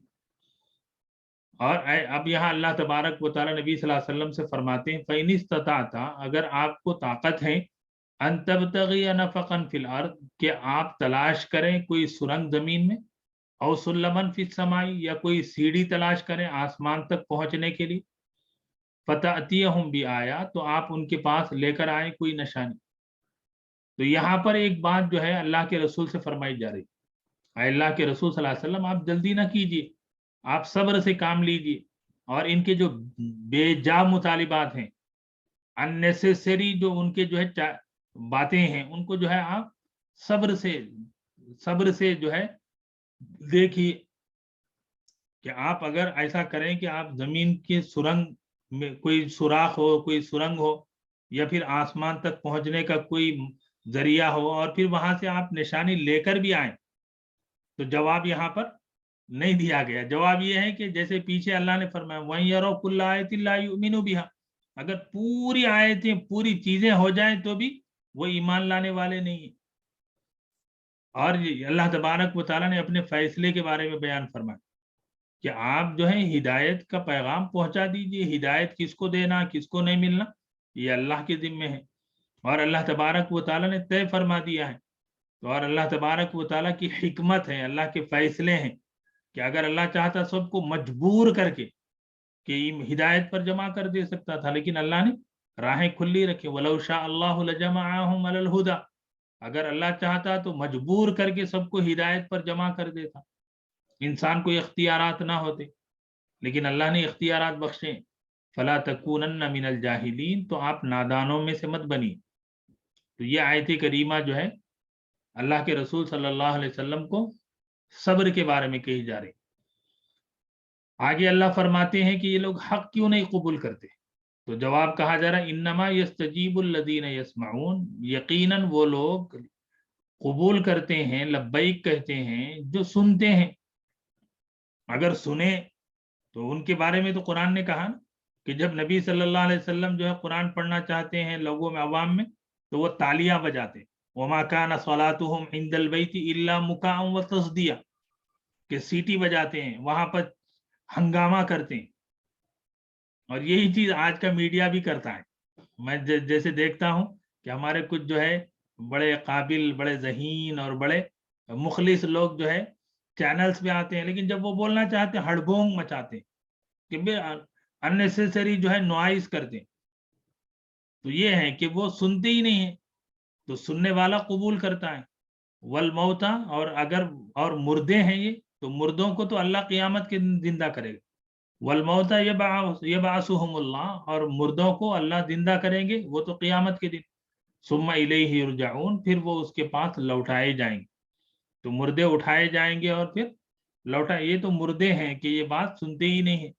اور اب یہاں اللہ تبارک و تعالیٰ نبی صلی اللہ علیہ وسلم سے فرماتے ہیں فَإِنِ اسْتَطَعْتَ، اگر آپ کو طاقت ہے ان تبتغی نفقا فی الارض، کہ آپ تلاش کریں کوئی سرنگ زمین میں، او سلمن فی السماء، یا کوئی سیڑھی تلاش کریں آسمان تک پہنچنے کے لیے، فتأتیہم بآیات، تو آپ ان کے پاس لے کر آئیں کوئی نشانی. تو یہاں پر ایک بات جو ہے اللہ کے رسول سے فرمائی جا رہی ہے، اللہ کے رسول صلی اللہ علیہ وسلم آپ جلدی نہ کیجیے، آپ صبر سے کام لیجیے، اور ان کے جو بے جا مطالبات ہیں، اننیسیسری جو ان کے جو ہے باتیں ہیں، ان کو جو ہے آپ صبر سے جو ہے دیکھیے کہ آپ اگر ایسا کریں کہ آپ زمین کے سرنگ میں کوئی سوراخ ہو، کوئی سرنگ ہو، یا پھر آسمان تک پہنچنے کا کوئی ذریعہ ہو، اور پھر وہاں سے آپ نشانی لے کر بھی آئیں. تو جواب یہاں پر نہیں دیا گیا. جواب یہ ہے کہ جیسے پیچھے اللہ نے فرمایا وَإِن يَرَوْا كُلَّ آيَةٍ لَا يُؤْمِنُوا بِهَا، اگر پوری آیتیں، پوری چیزیں ہو جائیں تو بھی وہ ایمان لانے والے نہیں ہیں. اور اللہ تبارک و تعالیٰ نے اپنے فیصلے کے بارے میں بیان فرمایا کہ آپ جو ہے ہدایت کا پیغام پہنچا دیجئے. ہدایت کس کو دینا، کس کو نہیں ملنا، یہ اللہ کے ذمے ہے، اور اللہ تبارک و تعالیٰ نے طے فرما دیا ہے. تو اور اللہ تبارک و تعالیٰ کی حکمت ہے، اللہ کے فیصلے ہیں کہ اگر اللہ چاہتا سب کو مجبور کر کے کہ ہدایت پر جمع کر دے سکتا تھا، لیکن اللہ نے راہیں کھلی رکھی. وَلَوْ شَاءَ اللَّهُ لَجَمَعَهُمْ عَلَى الْهُدَى، اگر اللہ چاہتا تو مجبور کر کے سب کو ہدایت پر جمع کر دیتا، انسان کو اختیارات نہ ہوتے، لیکن اللہ نے اختیارات بخشے. فَلَا تَكُونَنَّ مِنَ الْجَاهِلِينَ، تو آپ نادانوں میں سے مت بنی. تو یہ آیت کریمہ جو ہے اللہ کے رسول صلی اللہ علیہ وسلم کو صبر کے بارے میں کہی جا رہی. آگے اللہ فرماتے ہیں کہ یہ لوگ حق کیوں نہیں قبول کرتے؟ تو جواب کہا جا رہا انما یستجیب الذین یسمعون، یقیناً وہ لوگ قبول کرتے ہیں، لبیک کہتے ہیں جو سنتے ہیں. اگر سنیں تو ان کے بارے میں تو قرآن نے کہا کہ جب نبی صلی اللہ علیہ وسلم جو ہے قرآن پڑھنا چاہتے ہیں لوگوں میں، عوام میں، تو وہ تالیاں بجاتے. وما کان صلاتهم عند البیت الا مکاء وتصدیہ، کہ سیٹی بجاتے ہیں، وہاں پر ہنگامہ کرتے ہیں. اور یہی چیز آج کا میڈیا بھی کرتا ہے. میں جیسے دیکھتا ہوں کہ ہمارے کچھ جو ہے بڑے قابل، بڑے ذہین اور بڑے مخلص لوگ جو ہے چینلز پہ آتے ہیں، لیکن جب وہ بولنا چاہتے ہیں ہڑبونگ مچاتے ہیں کہ اننیسیسری جو ہے نوائز کرتے ہیں. تو یہ ہے کہ وہ سنتے ہی نہیں ہیں، تو سننے والا قبول کرتا ہے. والموتا، اور مردے ہیں یہ، تو مردوں کو تو اللہ قیامت کے دن زندہ کرے گا. والموتا یبعثہم اللہ، اور مردوں کو اللہ زندہ کریں گے وہ تو قیامت کے دن. ثم الیہ یرجعون، پھر وہ اس کے پاس لوٹائے جائیں گے. تو مردے اٹھائے جائیں گے اور پھر یہ تو مردے ہیں کہ یہ بات سنتے ہی نہیں ہیں.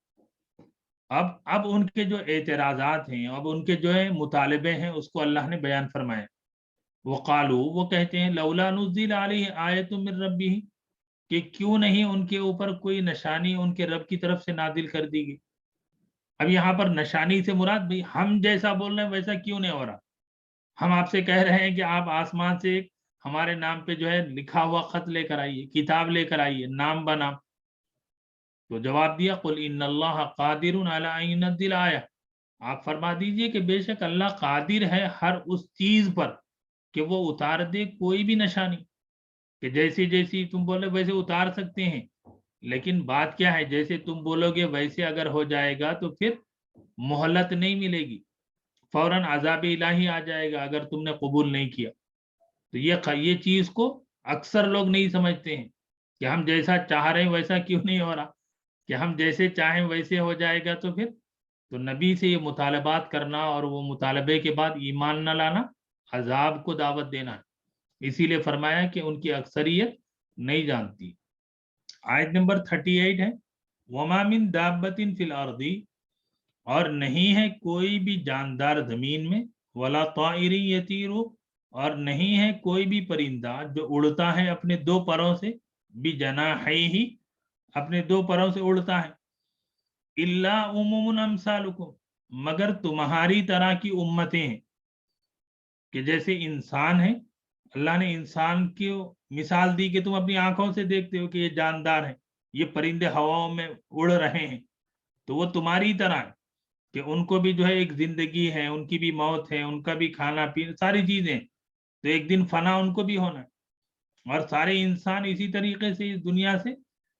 اب ان کے جو اعتراضات ہیں، اب ان کے جو ہے مطالبے ہیں، اس کو اللہ نے بیان فرمایا. وقالو، وہ کہتے ہیں لولا نزل علیہ آیت من ربہ، کہ کیوں نہیں ان کے اوپر کوئی نشانی ان کے رب کی طرف سے نازل کر دی گئی. اب یہاں پر نشانی سے مراد بھئی ہم جیسا بول رہے ہیں ویسا کیوں نہیں ہو رہا. ہم آپ سے کہہ رہے ہیں کہ آپ آسمان سے ایک ہمارے نام پہ جو ہے لکھا ہوا خط لے کر آئیے، کتاب لے کر آئیے، نام بنام. تو جواب دیا قل ان اللہ قادر علی ان ينزل آیہ، آپ فرما دیجئے کہ بے شک اللہ قادر ہے ہر اس چیز پر کہ وہ اتار دے کوئی بھی نشانی. کہ جیسی تم بولے ویسے اتار سکتے ہیں، لیکن بات کیا ہے، جیسے تم بولو گے ویسے اگر ہو جائے گا تو پھر مہلت نہیں ملے گی، فوراً عذاب الہی آ جائے گا اگر تم نے قبول نہیں کیا. تو یہ چیز کو اکثر لوگ نہیں سمجھتے ہیں کہ ہم جیسا چاہ رہے ہیں ویسا کیوں نہیں ہو رہا، کہ ہم جیسے چاہیں ویسے ہو جائے گا تو پھر. تو نبی سے یہ مطالبات کرنا اور وہ مطالبے کے بعد ایمان نہ لانا عذاب کو دعوت دینا ہے. اسی لیے فرمایا کہ ان کی اکثریت نہیں جانتی. آیت نمبر 38 ہے وَمَا مِن دَابَّةٍ فِي الْأَرْضِ، اور نہیں ہے کوئی بھی جاندار زمین میں، وَلَا طَائِرٍ يَطِيرُ، اور نہیں ہے کوئی بھی پرندہ جو اڑتا ہے اپنے دو پروں سے، بِجَنَاحَيْهِ، اپنے دو پروں سے اڑتا ہے، إِلَّا أُمَمٌ أَمْثَالُكُمْ، مگر تمہاری طرح کی امتیں ہیں. کہ جیسے انسان ہے، اللہ نے انسان کی مثال دی کہ تم اپنی آنکھوں سے دیکھتے ہو کہ یہ جاندار ہیں، یہ پرندے ہواؤں میں اڑ رہے ہیں، تو وہ تمہاری طرح ہے کہ ان کو بھی جو ہے ایک زندگی ہے، ان کی بھی موت ہے، ان کا بھی کھانا پینا ساری چیزیں، تو ایک دن فنا ان کو بھی ہونا ہے. اور سارے انسان اسی طریقے سے اس دنیا سے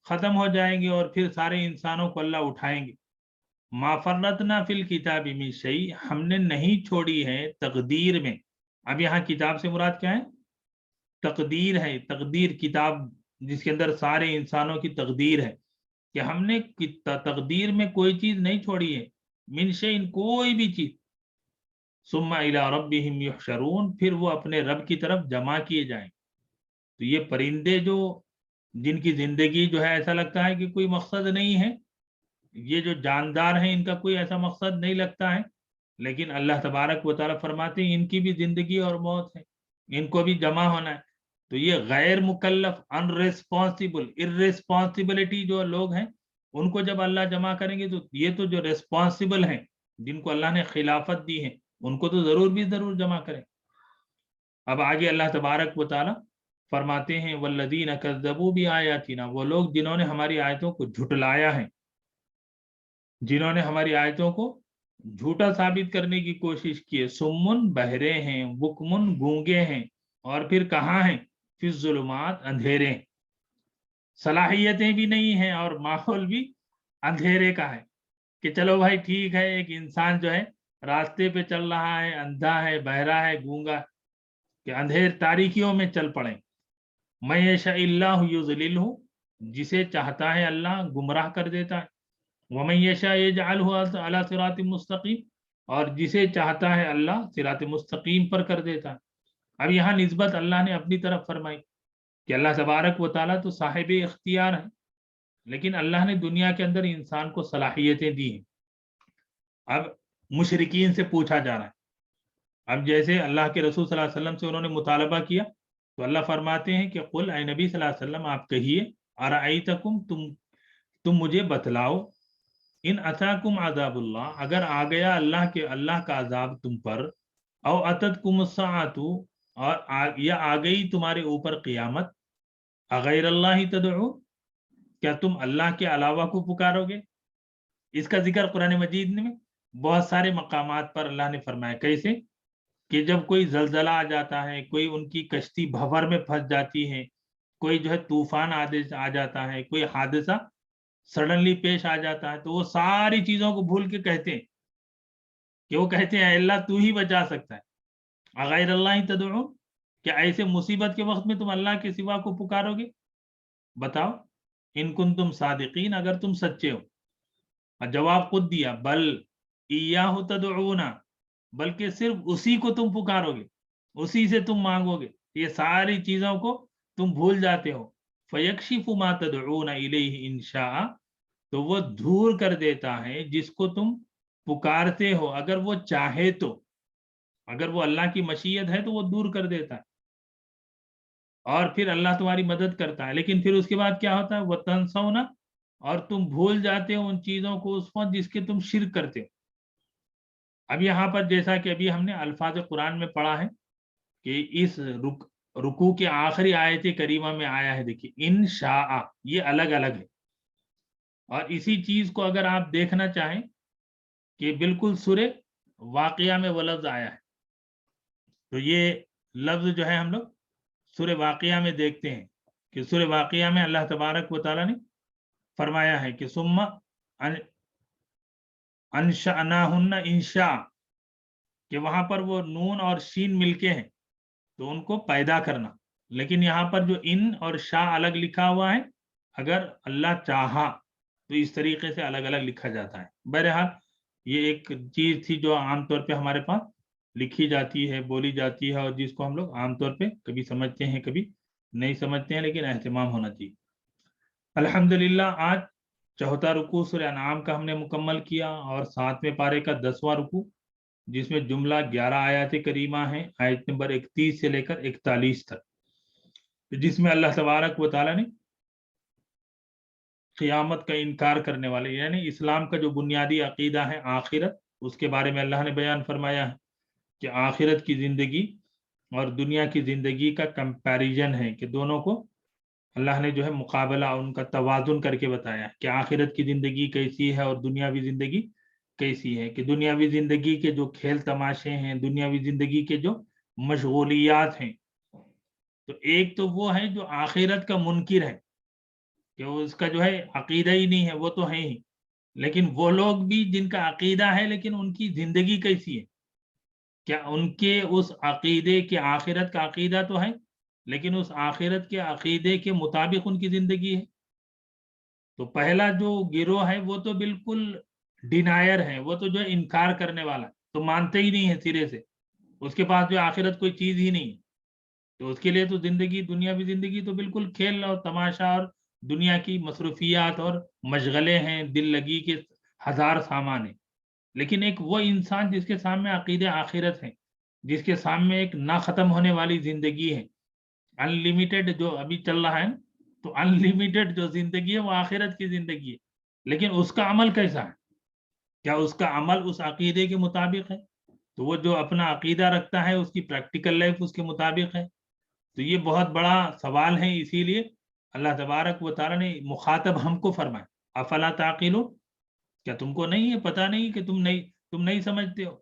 ختم ہو جائیں گے اور پھر سارے انسانوں کو اللہ اٹھائیں گے. ما فرطنا فی الکتاب من شیء، ہم نے نہیں چھوڑی ہے تقدیر میں. اب یہاں کتاب سے مراد کیا ہے؟ تقدیر ہے. تقدیر کتاب جس کے اندر سارے انسانوں کی تقدیر ہے، کہ ہم نے تقدیر میں کوئی چیز نہیں چھوڑی ہے، من شیء، کوئی بھی چیز. ثم الی ربہم یحشرون، پھر وہ اپنے رب کی طرف جمع کیے جائیں. تو یہ پرندے جو جن کی زندگی جو ہے ایسا لگتا ہے کہ کوئی مقصد نہیں ہے، یہ جو جاندار ہیں ان کا کوئی ایسا مقصد نہیں لگتا ہے، لیکن اللہ تبارک و تعالیٰ فرماتے ہیں ان کی بھی زندگی اور موت ہے، ان کو بھی جمع ہونا ہے. تو یہ غیر مکلف، ان ریسپانسیبل، ارریسپانسبلٹی جو لوگ ہیں ان کو جب اللہ جمع کریں گے، تو یہ تو جو ریسپانسیبل ہیں جن کو اللہ نے خلافت دی ہے ان کو تو ضرور جمع کریں. اب آگے اللہ تبارک و تعالیٰ فرماتے ہیں والذین کذبوا بآیاتنا، وہ لوگ جنہوں نے ہماری آیتوں کو جھٹلایا ہے، جنہوں نے ہماری آیتوں کو جھوٹا ثابت کرنے کی کوشش کی ہے. سمن، بہرے ہیں، بکمن، گونگے ہیں، اور پھر کہاں ہیں؟ فی الظلمات، اندھیرے. صلاحیتیں بھی نہیں ہیں اور ماحول بھی اندھیرے کا ہے. کہ چلو بھائی ٹھیک ہے، ایک انسان جو ہے راستے پہ چل رہا ہے، اندھا ہے، بہرا ہے، گونگا، کہ اندھیر تاریکیوں میں چل پڑیں. من یشاء اللہ یضللہ، جسے چاہتا ہے اللہ گمراہ کر دیتا ہے. ومن یشاء یجعلہ علی صراط مستقیم، اور جسے چاہتا ہے اللہ صراط مستقیم پر کر دیتا ہے. اب یہاں نسبت اللہ نے اپنی طرف فرمائی کہ اللہ تبارک و تعالیٰ تو صاحب اختیار ہے، لیکن اللہ نے دنیا کے اندر انسان کو صلاحیتیں دی ہیں. اب مشرکین سے پوچھا جا رہا ہے، اب جیسے اللہ کے رسول صلی اللہ علیہ وسلم سے انہوں نے مطالبہ کیا، تو اللہ فرماتے ہیں کہ قل، اے نبی صلی اللہ علیہ وسلم آپ کہیے، ارأیتکم، تم مجھے بتلاؤ، ان اتاکم عذاب اللہ، اگر آ گیا اللہ کا عذاب تم پر، او اتتکم الساعۃ، اور یا آ گئی تمہارے اوپر قیامت، اغیر اللہ تدعو، کیا تم اللہ کے علاوہ کو پکارو گے؟ اس کا ذکر قرآن مجید میں بہت سارے مقامات پر اللہ نے فرمایا. کیسے کہ جب کوئی زلزلہ آ جاتا ہے، کوئی ان کی کشتی بھنور میں پھنس جاتی ہے، کوئی جو ہے طوفان آ جاتا ہے، کوئی حادثہ سڈنلی پیش آ جاتا ہے، تو وہ ساری چیزوں کو بھول کے کہتے ہیں کہ وہ کہتے ہیں اللہ تو ہی بچا سکتا ہے، غیر اللہ تدعون، کیا ایسے مصیبت کے وقت میں تم اللہ کے سوا کو پکارو گے؟ بتاؤ ان کنتم صادقین، اگر تم سچے ہو۔ اور جواب خود دیا، بل ایاہ تدعون، بلکہ صرف اسی کو تم پکارو گے، اسی سے تم مانگو گے، یہ ساری چیزوں کو تم بھول جاتے ہو۔ فیکشف ما تدعون الیہ ان شاء، تو وہ دور کر دیتا ہے جس کو تم پکارتے ہو اگر وہ چاہے تو، اگر وہ اللہ کی مشیت ہے تو وہ دور کر دیتا ہے، اور پھر اللہ تمہاری مدد کرتا ہے۔ لیکن پھر اس کے بعد کیا ہوتا ہے؟ وَتَنْسَوْنَ، اور تم بھول جاتے ہو ان چیزوں کو اس وقت جس کے تم شرک کرتے ہو۔ اب یہاں پر جیسا کہ ابھی ہم نے الفاظ قرآن میں پڑھا ہے کہ اس رکوع کے آخری آیت کریمہ میں آیا ہے، دیکھیے ان شاء، یہ الگ الگ ہے۔ اور اسی چیز کو اگر آپ دیکھنا چاہیں کہ بالکل سورہ واقعہ میں وہ لفظ آیا ہے، تو یہ لفظ جو ہے ہم لوگ سورہ واقعہ میں دیکھتے ہیں کہ سورہ واقعہ میں اللہ تبارک و تعالیٰ نے فرمایا ہے کہ ثم انشأناہن انشاء، کہ وہاں پر وہ نون اور شین مل کے ہیں تو ان کو پیدا کرنا، لیکن یہاں پر جو ان اور شاء الگ لکھا ہوا ہے، اگر اللہ چاہا تو اس طریقے سے الگ الگ لکھا جاتا ہے۔ بہرحال یہ ایک چیز تھی جو عام طور پہ ہمارے پاس لکھی جاتی ہے، بولی جاتی ہے، اور جس کو ہم لوگ عام طور پہ کبھی سمجھتے ہیں کبھی نہیں سمجھتے ہیں، لیکن اہتمام ہونا چاہیے۔ الحمدللہ آج چوتھا رکوع سورہ انعام کا ہم نے مکمل کیا، اور 7ویں پارے کا 10واں رکوع، جس میں جملہ 11 آیات کریمہ ہیں، آیت نمبر 31 سے لے کر 41 تک، جس میں اللہ تبارک و تعالیٰ نے قیامت کا انکار کرنے والے، یعنی اسلام کا جو بنیادی عقیدہ ہے آخرت، اس کے بارے میں اللہ نے بیان فرمایا ہے کہ آخرت کی زندگی اور دنیا کی زندگی کا کمپیریزن ہے، کہ دونوں کو اللہ نے جو ہے مقابلہ، ان کا توازن کر کے بتایا کہ آخرت کی زندگی کیسی ہے اور دنیاوی زندگی کیسی ہے، کہ دنیاوی زندگی کے جو کھیل تماشے ہیں، دنیاوی زندگی کے جو مشغولیات ہیں، تو ایک تو وہ ہے جو آخرت کا منکر ہے، کہ اس کا جو ہے عقیدہ ہی نہیں ہے، وہ تو ہے ہی، لیکن وہ لوگ بھی جن کا عقیدہ ہے لیکن ان کی زندگی کیسی ہے؟ کیا ان کے اس عقیدے کے، آخرت کا عقیدہ تو ہے لیکن اس آخرت کے عقیدے کے مطابق ان کی زندگی ہے؟ تو پہلا جو گروہ ہے وہ تو بالکل ڈینائر ہے، وہ تو جو انکار کرنے والا، تو مانتے ہی نہیں ہے سرے سے، اس کے پاس جو آخرت کوئی چیز ہی نہیں ہے، تو اس کے لیے تو زندگی، دنیاوی زندگی تو بالکل کھیل اور تماشا اور دنیا کی مصروفیات اور مشغلے ہیں، دل لگی کے ہزار سامان ہیں۔ لیکن ایک وہ انسان جس کے سامنے عقیدہ آخرت ہے، جس کے سامنے ایک نہ ختم ہونے والی زندگی ہے، ان لمیٹڈ جو ابھی چل رہا ہے، تو ان لمیٹڈ جو زندگی ہے وہ آخرت کی زندگی ہے، لیکن اس کا عمل کیسا ہے؟ کیا اس کا عمل اس عقیدے کے مطابق ہے؟ تو وہ جو اپنا عقیدہ رکھتا ہے اس کی پریکٹیکل لائف اس کے مطابق ہے؟ تو یہ بہت بڑا سوال ہے، اسی لیے اللہ تبارک و تعالیٰ نے مخاطب ہم کو فرمایا، افلا تعقلون، کیا تم کو نہیں ہے، پتہ نہیں کہ تم نہیں سمجھتے ہو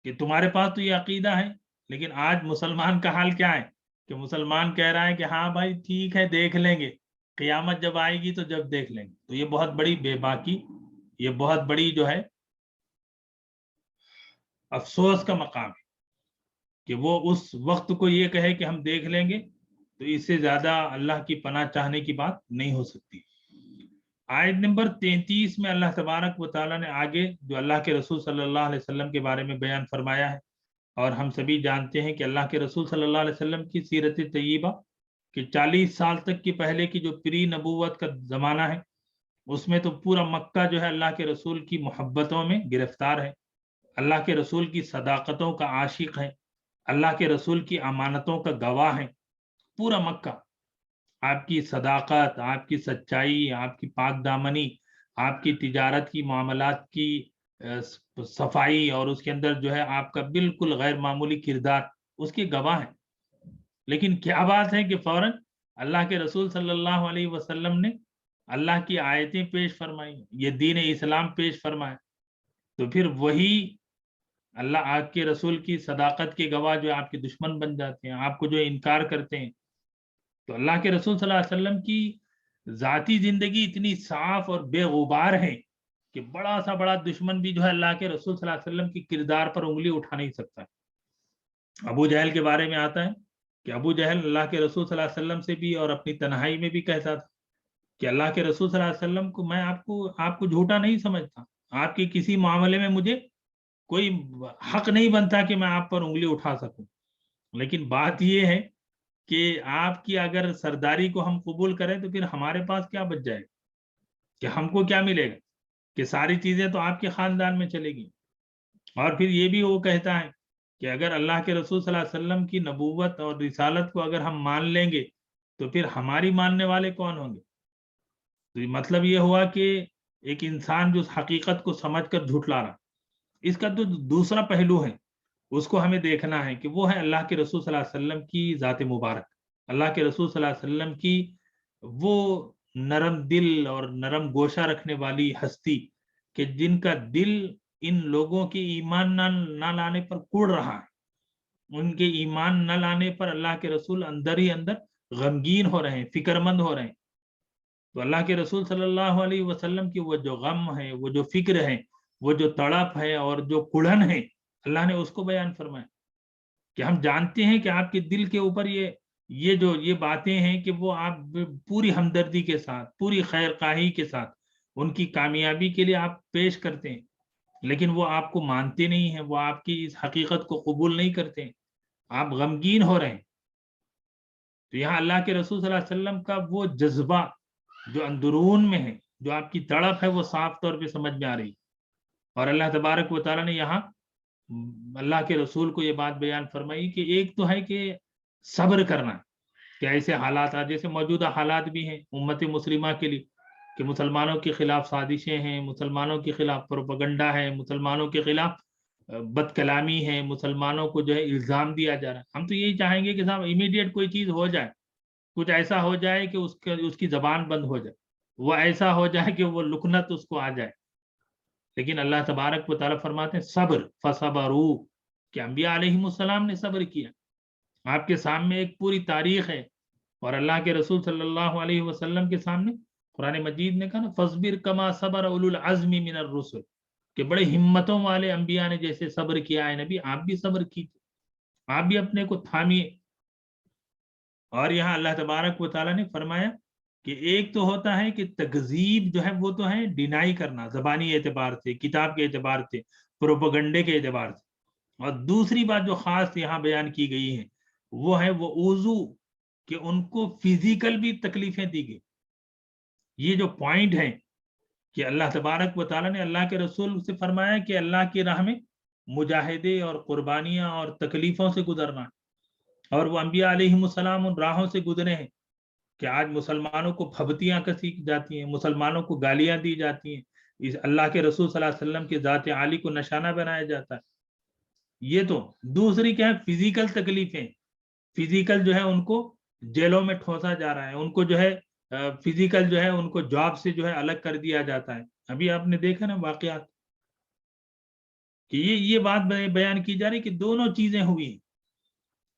کہ تمہارے پاس تو یہ عقیدہ ہے؟ لیکن آج مسلمان کا حال کیا ہے کہ مسلمان کہہ رہا ہے کہ ہاں بھائی ٹھیک ہے دیکھ لیں گے، قیامت جب آئے گی تو جب دیکھ لیں گے۔ تو یہ بہت بڑی بے باکی، یہ بہت بڑی جو ہے افسوس کا مقام ہے کہ وہ اس وقت کو یہ کہے کہ ہم دیکھ لیں گے، تو اس سے زیادہ اللہ کی پناہ چاہنے کی بات نہیں ہو سکتی۔ آیت نمبر 33 میں اللہ تبارک و تعالیٰ نے آگے جو اللہ کے رسول صلی اللہ علیہ وسلم کے بارے میں بیان فرمایا ہے، اور ہم سبھی جانتے ہیں کہ اللہ کے رسول صلی اللہ علیہ وسلم کی سیرت طیبہ کہ 40 سال تک کی پہلے کی جو پری نبوت کا زمانہ ہے، اس میں تو پورا مکہ جو ہے اللہ کے رسول کی محبتوں میں گرفتار ہے، اللہ کے رسول کی صداقتوں کا عاشق ہے، اللہ کے رسول کی امانتوں کا گواہ ہے۔ پورا مکہ آپ کی صداقت، آپ کی سچائی، آپ کی پاک دامنی، آپ کی تجارت کی معاملات کی صفائی، اور اس کے اندر جو ہے آپ کا بالکل غیر معمولی کردار، اس کی گواہ ہے۔ لیکن کیا بات ہے کہ فوراً اللہ کے رسول صلی اللہ علیہ وسلم نے اللہ کی آیتیں پیش فرمائی، یہ دین اسلام پیش فرمایا، تو پھر وہی اللہ آپ کے رسول کی صداقت کے گواہ جو آپ کے دشمن بن جاتے ہیں، آپ کو جو انکار کرتے ہیں۔ تو اللہ کے رسول صلی اللہ علیہ وسلم کی ذاتی زندگی اتنی صاف اور بے غبار ہے کہ بڑا سا بڑا دشمن بھی جو ہے اللہ کے رسول صلی اللہ علیہ وسلم کی کردار پر انگلی اٹھا نہیں سکتا. ابو جہل کے بارے میں آتا ہے کہ ابو جہل اللہ کے رسول صلی اللہ علیہ وسلم سے بھی اور اپنی تنہائی میں بھی کہتا تھا کہ اللہ کے رسول صلی اللہ علیہ وسلم کو میں آپ کو جھوٹا نہیں سمجھتا, آپ کی کسی معاملے میں مجھے کوئی حق نہیں بنتا کہ میں آپ پر انگلی اٹھا سکوں, لیکن بات یہ ہے کہ آپ کی اگر سرداری کو ہم قبول کریں تو پھر ہمارے پاس کیا بچ جائے گا, کہ ہم کو کیا ملے گا, کہ ساری چیزیں تو آپ کے خاندان میں چلے گی. اور پھر یہ بھی وہ کہتا ہے کہ اگر اللہ کے رسول صلی اللہ علیہ وسلم کی نبوت اور رسالت کو اگر ہم مان لیں گے تو پھر ہماری ماننے والے کون ہوں گے. تو مطلب یہ ہوا کہ ایک انسان جو حقیقت کو سمجھ کر جھٹلا رہا, اس کا جو دوسرا پہلو ہے اس کو ہمیں دیکھنا ہے کہ وہ ہے اللہ کے رسول صلی اللہ علیہ وسلم کی ذات مبارک, اللہ کے رسول صلی اللہ علیہ وسلم کی وہ نرم دل اور نرم گوشہ رکھنے والی ہستی کہ جن کا دل ان لوگوں کے ایمان نہ لانے پر کڑ رہا ہے, ان کے ایمان نہ لانے پر اللہ کے رسول اندر ہی اندر غمگین ہو رہے ہیں, فکر مند ہو رہے ہیں. تو اللہ کے رسول صلی اللہ علیہ وسلم کی وہ جو غم ہے, وہ جو فکر ہے, وہ جو تڑپ ہے اور جو کڑھن ہے, اللہ نے اس کو بیان فرمایا کہ ہم جانتے ہیں کہ آپ کے دل کے اوپر یہ باتیں ہیں کہ وہ آپ پوری ہمدردی کے ساتھ, پوری خیر خواہی کے ساتھ ان کی کامیابی کے لیے آپ پیش کرتے ہیں, لیکن وہ آپ کو مانتے نہیں ہیں, وہ آپ کی اس حقیقت کو قبول نہیں کرتے ہیں, آپ غمگین ہو رہے ہیں. تو یہاں اللہ کے رسول صلی اللہ علیہ وسلم کا وہ جذبہ جو اندرون میں ہے, جو آپ کی تڑپ ہے, وہ صاف طور پہ سمجھ میں آ رہی. اور اللہ تبارک و تعالیٰ نے یہاں اللہ کے رسول کو یہ بات بیان فرمائی کہ ایک تو ہے کہ صبر کرنا, کہ ایسے حالات جیسے موجودہ حالات بھی ہیں امت مسلمہ کے لیے کہ مسلمانوں کے خلاف سازشیں ہیں, مسلمانوں کے خلاف پروپیگنڈا ہے, مسلمانوں کے خلاف بد کلامی ہے, مسلمانوں کو جو ہے الزام دیا جا رہا ہے. ہم تو یہی چاہیں گے کہ صاحب امیڈیٹ کوئی چیز ہو جائے, کچھ ایسا ہو جائے کہ اس کی زبان بند ہو جائے, وہ ایسا ہو جائے کہ وہ لکنت اس کو آ جائے. لیکن اللہ تبارک و تعالیٰ فرماتے ہیں صبر فصبروا, کہ انبیاء علیہم السلام نے صبر کیا. آپ کے سامنے ایک پوری تاریخ ہے, اور اللہ کے رسول صلی اللہ علیہ وسلم کے سامنے قرآن مجید نے کہا نا فصبر کما صبر اولو العزم من الرسل, کہ بڑے ہمتوں والے انبیاء نے جیسے صبر کیا ہے نبی آپ بھی صبر کیجیے, آپ بھی اپنے کو تھامیے. اور یہاں اللہ تبارک و تعالیٰ نے فرمایا کہ ایک تو ہوتا ہے کہ تکذیب جو ہے وہ تو ہے ڈینائی کرنا زبانی اعتبار سے, کتاب کے اعتبار سے, پروپیگنڈے کے اعتبار سے, اور دوسری بات جو خاص یہاں بیان کی گئی ہے وہ ہے وہ اوزو, کہ ان کو فزیکل بھی تکلیفیں دی گئی. یہ جو پوائنٹ ہے کہ اللہ تبارک و تعالیٰ نے اللہ کے رسول سے فرمایا کہ اللہ کی راہ میں مجاہدے اور قربانیاں اور تکلیفوں سے گزرنا, اور وہ انبیاء علیہم السلام ان راہوں سے گزرے ہیں کہ آج مسلمانوں کو پھبتیاں کسی جاتی ہیں, مسلمانوں کو گالیاں دی جاتی ہیں, اس اللہ کے رسول صلی اللہ علیہ وسلم کے ذات عالی کو نشانہ بنایا جاتا ہے. یہ تو دوسری کیا ہے فزیکل تکلیفیں, فزیکل جو ہے ان کو جیلوں میں ٹھونسا جا رہا ہے, ان کو جو ہے فزیکل جو ہے ان کو جاب سے جو ہے الگ کر دیا جاتا ہے. ابھی آپ نے دیکھا نا واقعات کہ یہ بات بیان کی جا رہی کہ دونوں چیزیں ہوئی ہیں.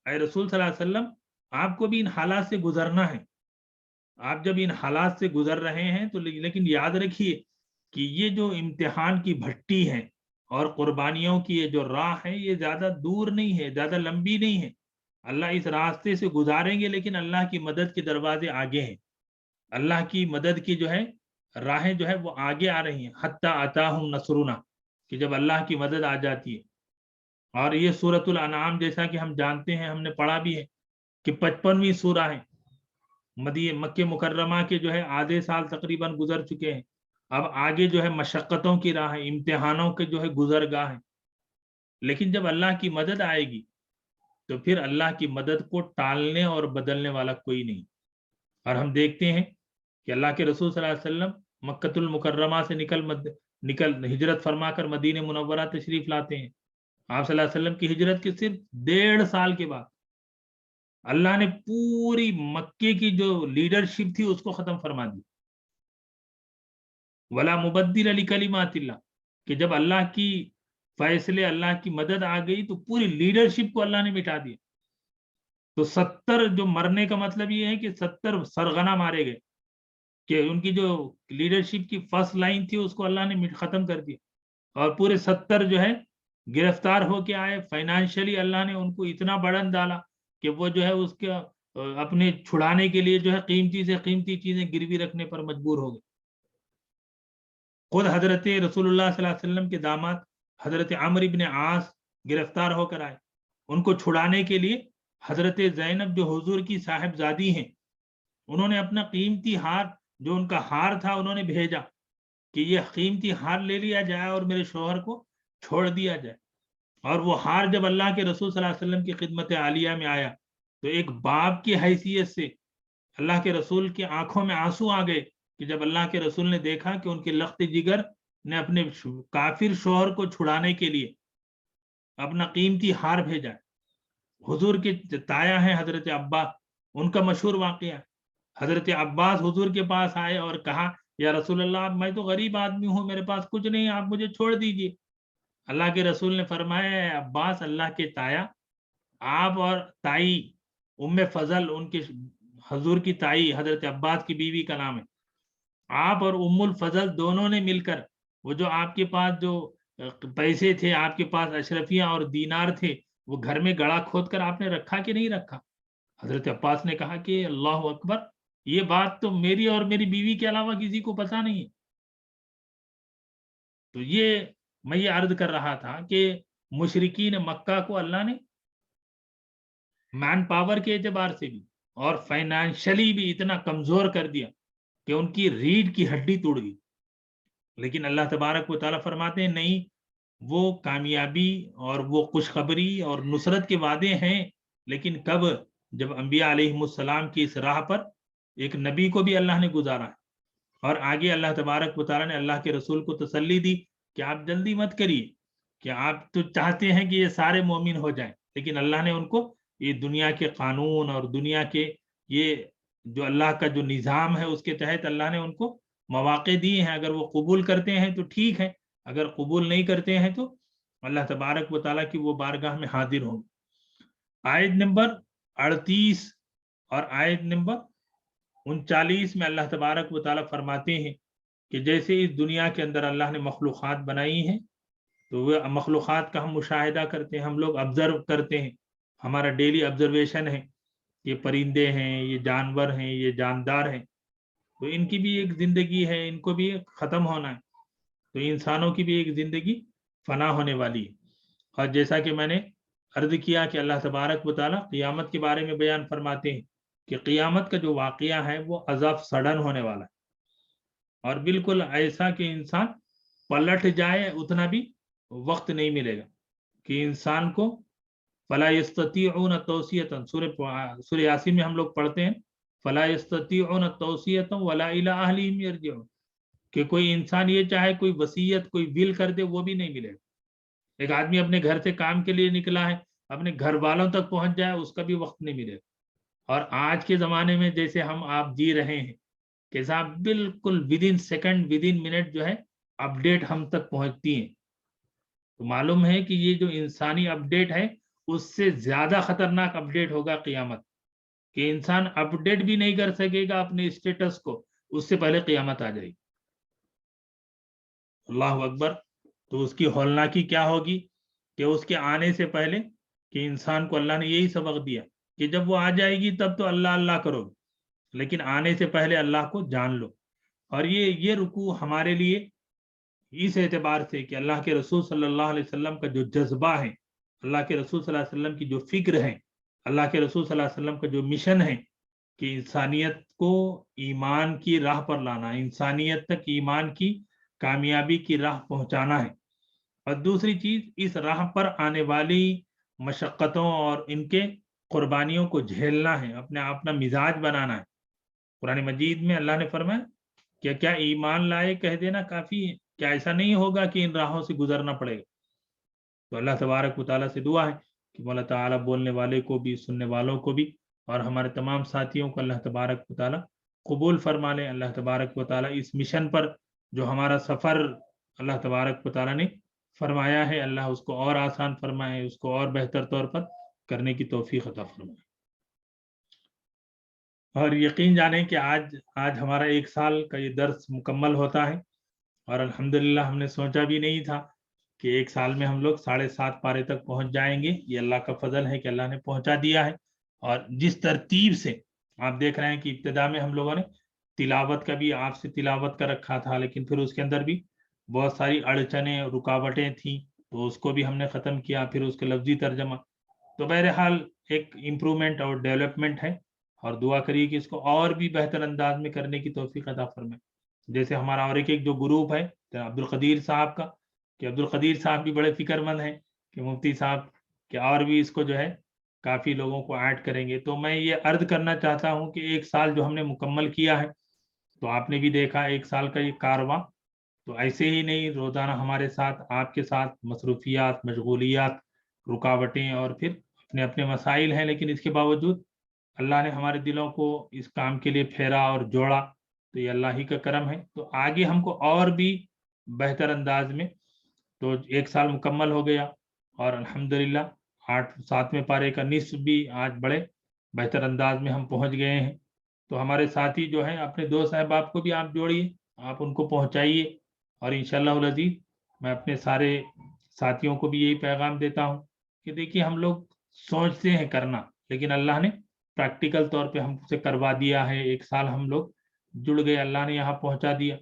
اے رسول صلی اللہ علیہ وسلم آپ کو بھی ان حالات سے گزرنا ہے, آپ جب ان حالات سے گزر رہے ہیں تو لیکن یاد رکھیے کہ یہ جو امتحان کی بھٹی ہے اور قربانیوں کی یہ جو راہ ہے یہ زیادہ دور نہیں ہے, زیادہ لمبی نہیں ہے. اللہ اس راستے سے گزاریں گے لیکن اللہ کی مدد کے دروازے آگے ہیں, اللہ کی مدد کی جو ہے راہیں جو ہے وہ آگے آ رہی ہیں. حتی اتاہم نصرنا, کہ جب اللہ کی مدد آ جاتی ہے. اور یہ سورۃ الانعام جیسا کہ ہم جانتے ہیں, ہم نے پڑھا بھی ہے کہ 55ویں سورہ ہے. مکہ مکرمہ کے جو ہے آدھے سال تقریباً گزر چکے ہیں, اب آگے جو ہے مشقتوں کی راہ ہے, امتحانوں کے جو ہے گزرگاہ ہے. لیکن جب اللہ کی مدد آئے گی تو پھر اللہ کی مدد کو ٹالنے اور بدلنے والا کوئی نہیں. اور ہم دیکھتے ہیں کہ اللہ کے رسول صلی اللہ علیہ وسلم مکۃ المکرمہ سے نکل ہجرت فرما کر مدینہ منورہ تشریف لاتے ہیں. آپ صلی اللہ علیہ وسلم کی ہجرت کے صرف 1.5 سال کے بعد اللہ نے پوری مکے کی جو لیڈرشپ تھی اس کو ختم فرما دی. ولا مبدل لکلمات اللہ, کہ جب اللہ کی فیصلے اللہ کی مدد آ گئی تو پوری لیڈرشپ کو اللہ نے مٹا دیا. تو 70 جو مرنے کا مطلب یہ ہے کہ 70 سرغنہ مارے گئے، کہ ان کی جو لیڈرشپ کی فرسٹ لائن تھی اس کو اللہ نے ختم کر دیا، اور پورے 70 جو ہے گرفتار ہو کے آئے. فائنانشلی اللہ نے ان کو اتنا برڈن ڈالا کہ وہ جو ہے اس کے اپنے چھڑانے کے لیے جو ہے قیمتی سے قیمتی چیزیں گروی رکھنے پر مجبور ہو گئے. خود حضرت رسول اللہ صلی اللہ علیہ وسلم کے داماد حضرت عمرو بن عاص گرفتار ہو کر آئے. ان کو چھڑانے کے لیے حضرت زینب جو حضور کی صاحبزادی ہیں، انہوں نے اپنا قیمتی ہار، جو ان کا ہار تھا، انہوں نے بھیجا کہ یہ قیمتی ہار لے لیا جائے اور میرے شوہر کو چھوڑ دیا جائے. اور وہ ہار جب اللہ کے رسول صلی اللہ علیہ وسلم کی خدمت عالیہ میں آیا تو ایک باپ کی حیثیت سے اللہ کے رسول کی آنکھوں میں آنسو آ گئے کہ جب اللہ کے رسول نے دیکھا کہ ان کے لخت جگر نے اپنے کافر شوہر کو چھڑانے کے لیے اپنا قیمتی ہار بھیجا. حضور کے تایا ہیں حضرت عباس، ان کا مشہور واقعہ، حضرت عباس حضور کے پاس آئے اور کہا یا رسول اللہ میں تو غریب آدمی ہوں، میرے پاس کچھ نہیں، آپ مجھے چھوڑ دیجئے. اللہ کے رسول نے فرمایا عباس اللہ کے تایا، آپ اور تائی ام فضل، ان کے حضور کی تائی حضرت عباس کی بیوی کا نام ہے، آپ اور ام الفضل دونوں نے مل کر وہ جو آپ کے پاس جو پیسے تھے، آپ کے پاس اشرفیاں اور دینار تھے، وہ گھر میں گڑا کھود کر آپ نے رکھا کہ نہیں رکھا؟ حضرت عباس نے کہا کہ اللہ اکبر، یہ بات تو میری اور میری بیوی کے علاوہ کسی کو پتا نہیں ہے. تو میں یہ عرض کر رہا تھا کہ مشرکین مکہ کو اللہ نے مین پاور کے اعتبار سے بھی اور فائنانشلی بھی اتنا کمزور کر دیا کہ ان کی ریڑھ کی ہڈی توڑ گئی. لیکن اللہ تبارک و تعالیٰ فرماتے ہیں نہیں، وہ کامیابی اور وہ خوشخبری اور نصرت کے وعدے ہیں، لیکن کب؟ جب انبیاء علیہ السلام کی اس راہ پر ایک نبی کو بھی اللہ نے گزارا ہے. اور آگے اللہ تبارک و تعالیٰ نے اللہ کے رسول کو تسلی دی کہ آپ جلدی مت کریے، کہ آپ تو چاہتے ہیں کہ یہ سارے مومن ہو جائیں، لیکن اللہ نے ان کو یہ دنیا کے قانون اور دنیا کے یہ جو اللہ کا جو نظام ہے اس کے تحت اللہ نے ان کو مواقع دیے ہیں. اگر وہ قبول کرتے ہیں تو ٹھیک ہے، اگر قبول نہیں کرتے ہیں تو اللہ تبارک و تعالیٰ کی وہ بارگاہ میں حاضر ہوں. آیت نمبر 38 اور آیت نمبر 39 میں اللہ تبارک و تعالیٰ فرماتے ہیں کہ جیسے اس دنیا کے اندر اللہ نے مخلوقات بنائی ہیں تو وہ مخلوقات کا ہم مشاہدہ کرتے ہیں، ہم لوگ آبزرو کرتے ہیں، ہمارا ڈیلی آبزرویشن ہے. یہ پرندے ہیں، یہ جانور ہیں، یہ جاندار ہیں، تو ان کی بھی ایک زندگی ہے، ان کو بھی ختم ہونا ہے. تو انسانوں کی بھی ایک زندگی فنا ہونے والی ہے. اور جیسا کہ میں نے عرض کیا کہ اللہ تبارک و تعالیٰ قیامت کے بارے میں بیان فرماتے ہیں کہ قیامت کا جو واقعہ ہے وہ عذاب سڈن ہونے والا ہے، اور بالکل ایسا کہ انسان پلٹ جائے اتنا بھی وقت نہیں ملے گا کہ انسان کو فلا یستطیعون توصیۃ، سورہ یاسین میں ہم لوگ پڑھتے ہیں فلا یستطیعون توصیۃ ولا الی اہلہم یرجعون، کہ کوئی انسان یہ چاہے کوئی وصیت کوئی ول کر دے وہ بھی نہیں ملے گا. ایک آدمی اپنے گھر سے کام کے لیے نکلا ہے، اپنے گھر والوں تک پہنچ جائے اس کا بھی وقت نہیں ملے گا. اور آج کے زمانے میں جیسے آپ جی رہے ہیں کہ صاحب بالکل ودن سیکنڈ ودن منٹ جو ہے اپڈیٹ ہم تک پہنچتی ہیں. تو معلوم ہے کہ یہ جو انسانی اپڈیٹ ہے اس سے زیادہ خطرناک اپڈیٹ ہوگا قیامت، کہ انسان اپڈیٹ بھی نہیں کر سکے گا اپنے اسٹیٹس کو، اس سے پہلے قیامت آ جائے گی. اللہ اکبر. تو اس کی ہولناکی کیا ہوگی کہ اس کے آنے سے پہلے کہ انسان کو اللہ نے یہی سبق دیا کہ جب وہ آ جائے گی تب تو اللہ اللہ کرو، لیکن آنے سے پہلے اللہ کو جان لو. اور یہ رکوع ہمارے لیے اس اعتبار سے کہ اللہ کے رسول صلی اللہ علیہ وسلم کا جو جذبہ ہے، اللہ کے رسول صلی اللہ علیہ وسلم کی جو فکر ہے، اللہ کے رسول صلی اللہ علیہ وسلم کا جو مشن ہے کہ انسانیت کو ایمان کی راہ پر لانا، انسانیت تک ایمان کی کامیابی کی راہ پہنچانا ہے. اور دوسری چیز اس راہ پر آنے والی مشقتوں اور ان کے قربانیوں کو جھیلنا ہے، اپنا مزاج بنانا ہے. قرآن مجید میں اللہ نے فرمایا کہ کیا ایمان لائے کہہ دینا کافی ہے؟ کیا ایسا نہیں ہوگا کہ ان راہوں سے گزرنا پڑے گا؟ تو اللہ تبارک و تعالیٰ سے دعا ہے کہ مولا تعالیٰ بولنے والے کو بھی، سننے والوں کو بھی، اور ہمارے تمام ساتھیوں کو اللہ تبارک و تعالیٰ قبول فرما لے. اللہ تبارک و تعالیٰ اس مشن پر جو ہمارا سفر اللہ تبارک و تعالیٰ نے فرمایا ہے، اللہ اس کو اور آسان فرمائے، اس کو اور بہتر طور پر کرنے کی توفیق عطا فرمائے. اور یقین جانیں کہ آج ہمارا 1 سال کا یہ درس مکمل ہوتا ہے، اور الحمدللہ ہم نے سوچا بھی نہیں تھا کہ 1 سال میں ہم لوگ 7.5 پارے تک پہنچ جائیں گے۔ یہ اللہ کا فضل ہے کہ اللہ نے پہنچا دیا ہے۔ اور جس ترتیب سے آپ دیکھ رہے ہیں کہ ابتدا میں ہم لوگوں نے تلاوت کا بھی آپ سے تلاوت کا رکھا تھا، لیکن پھر اس کے اندر بھی بہت ساری اڑچنیں رکاوٹیں تھیں، تو اس کو بھی ہم نے ختم کیا، پھر اس کے لفظی ترجمہ۔ تو بہرحال ایک امپرومنٹ اور ڈیولپمنٹ ہے، اور دعا کریے کہ اس کو اور بھی بہتر انداز میں کرنے کی توفیق عطا فرمائے۔ جیسے ہمارا اور ایک جو گروپ ہے عبد القدیر صاحب کا، کہ عبد القدیر صاحب بھی بڑے فکر مند ہیں کہ مفتی صاحب کہ اور بھی اس کو جو ہے کافی لوگوں کو ایڈ کریں گے۔ تو میں یہ عرض کرنا چاہتا ہوں کہ 1 سال جو ہم نے مکمل کیا ہے، تو آپ نے بھی دیکھا 1 سال کا یہ کارواں تو ایسے ہی نہیں، روزانہ ہمارے ساتھ آپ کے ساتھ مصروفیات، مشغولیات، رکاوٹیں اور پھر اپنے اپنے مسائل ہیں، لیکن اس کے باوجود اللہ نے ہمارے دلوں کو اس کام کے لیے پھیرا اور جوڑا، تو یہ اللہ ہی کا کرم ہے۔ تو آگے ہم کو اور بھی بہتر انداز میں، تو 1 سال مکمل ہو گیا، اور الحمدللہ 7ویں پارے کا نصف بھی آج بڑے بہتر انداز میں ہم پہنچ گئے ہیں۔ تو ہمارے ساتھی جو ہیں، اپنے دوست احباب کو بھی آپ جوڑیے، آپ ان کو پہنچائیے، اور انشاءاللہ العزیز میں اپنے سارے ساتھیوں کو بھی یہی پیغام دیتا ہوں کہ دیکھیے ہم لوگ سوچتے ہیں کرنا، لیکن اللہ نے پریکٹیکل طور پہ ہم سے کروا دیا ہے۔ 1 سال ہم لوگ جڑ گئے، اللہ نے یہاں پہنچا دیا۔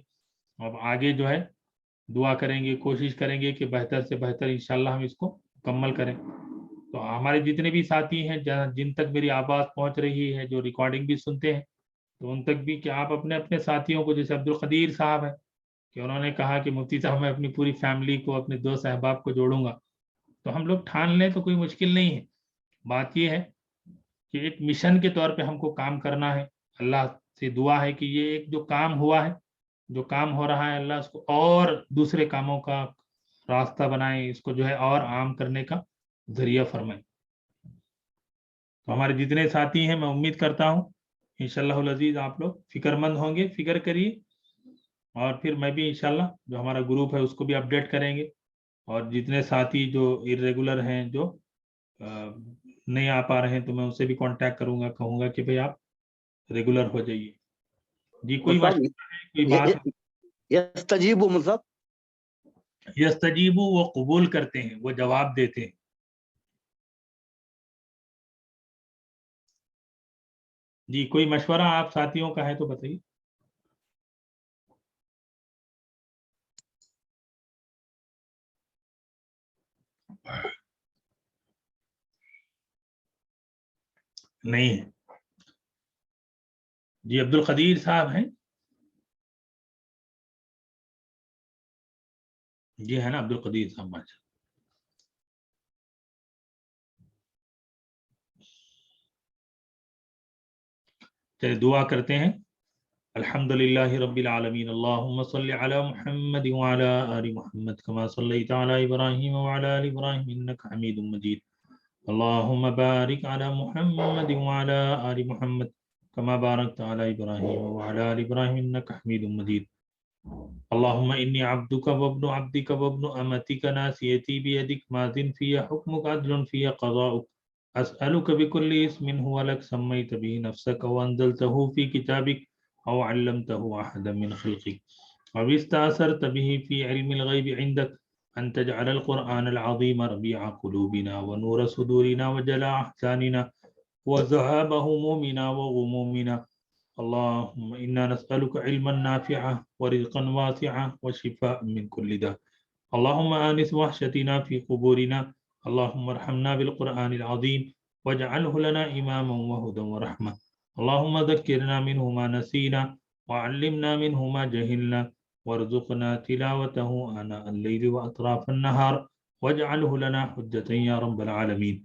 اب آگے جو ہے دعا کریں گے، کوشش کریں گے کہ بہتر سے بہتر انشاءاللہ ہم اس کو مکمل کریں۔ تو ہمارے جتنے بھی ساتھی ہیں جن تک میری آواز پہنچ رہی ہے، جو ریکارڈنگ بھی سنتے ہیں، تو ان تک بھی کہ آپ اپنے اپنے ساتھیوں کو، جیسے عبد القدیر صاحب ہے کہ انہوں نے کہا کہ مفتی صاحب میں اپنی پوری فیملی کو، اپنے دوست احباب کو جوڑوں گا، تو ہم لوگ ٹھان لیں تو کوئی مشکل نہیں ہے۔ بات یہ ہے کہ ایک مشن کے طور پہ ہم کو کام کرنا ہے۔ اللہ سے دعا ہے کہ یہ ایک جو کام ہوا ہے، جو کام ہو رہا ہے، اللہ اس کو اور دوسرے کاموں کا راستہ بنائے، اس کو جو ہے اور عام کرنے کا ذریعہ فرمائے۔ تو ہمارے جتنے ساتھی ہیں، میں امید کرتا ہوں انشاءاللہ العزیز آپ لوگ فکر مند ہوں گے، فکر کریے، اور پھر میں بھی انشاءاللہ جو ہمارا گروپ ہے اس کو بھی اپڈیٹ کریں گے، اور جتنے ساتھی جو ارریگولر ہیں، جو نہیں آ پا رہے ہیں، تو میں ان سے بھی کانٹیکٹ کروں گا، کہوں گا کہ بھئی آپ ریگولر ہو جائیے۔ جی کوئی مصعب مشورہ ہے، کوئی بات ہے؟ یستجیب مصعب یستجیبو، وہ قبول کرتے ہیں، وہ جواب دیتے ہیں۔ جی کوئی مشورہ آپ ساتھیوں کا ہے تو بتائیے۔ نہیں ہے؟ جی عبد القدیر صاحب ہیں؟ جی ہے نا عبد القدیر صاحب، ماشاء چلے دعا کرتے ہیں۔ الحمدللہ رب العالمین، اللہم صلی علی محمد وعلی آل محمد کما صلیت علی ابراہیم وعلی آل ابراہیم انک حمید مجید، اللہم بارک علی محمد وعلی آل محمد کما بارکت علی ابراہیم وعلی آل ابراہیم انک حمید مجید، اللہم انی عبدک وابن عبدک وابن امتک ناسیتی بیدک ماض فی حکمک عدل فی قضاؤک، أسألك بكل اسم هو لك سميت به نفسك وأنزلته في كتابك أو علمته أحدا من خلقك أو استأثرت به في علم الغيب عندك أن تجعل القرآن العظيم ربيع قلوبنا ونور صدورنا وجلاء أحزاننا وذهاب همومنا وغمومنا، اللهم إنا نسألك علما نافعا ورزقا واسعا وشفاء من كل داء، اللهم آنس وحشتنا في قبورنا، اللهم ارحمنا بالقرآن العظيم واجعله لنا إماما وهدى ورحمة، اللهم ذكرنا منه ما نسينا وعلمنا منه ما جهلنا وارزقنا تلاوته آناء الليل وأطراف النهار واجعله لنا حجة يا رب العالمين،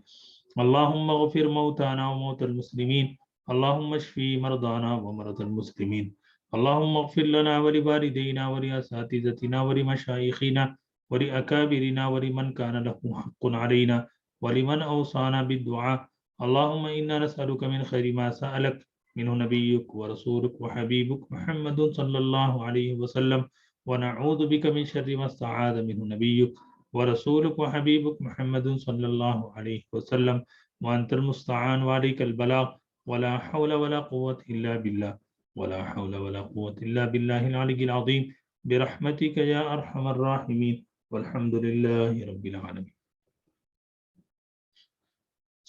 اللهم اغفر موتانا وموتى المسلمين، اللهم اشفي مرضانا ومرضى المسلمين، اللهم اغفر لنا ولوالدينا ولأساتذتنا ولمشايخنا ولأكابرنا ولمن كان له حق علينا ولمن أوصانا بالدعاء، اللهم إنا نسألك من خير ما سألك منه نبيك ورسولك وحبيبك محمد صلى الله عليه وسلم، ونعوذ بك من شر ما استعاذ منه نبيك ورسولك وحبيبك محمد صلى الله عليه وسلم، وأنت المستعان وعليك البلاغ، ولا حول ولا قوة إلا بالله ولا حول ولا قوة إلا بالله العلي العظيم برحمتك يا أرحم الراحمين والحمد لله رب العالمين.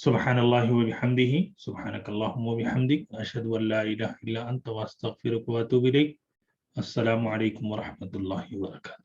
سبحان الله وبحمده سبحانك اللهم وبحمدك أشهد أن لا إله إلا أنت وأستغفرك وأتوب إليك. السلام علیکم ورحمۃ اللہ وبرکاتہ.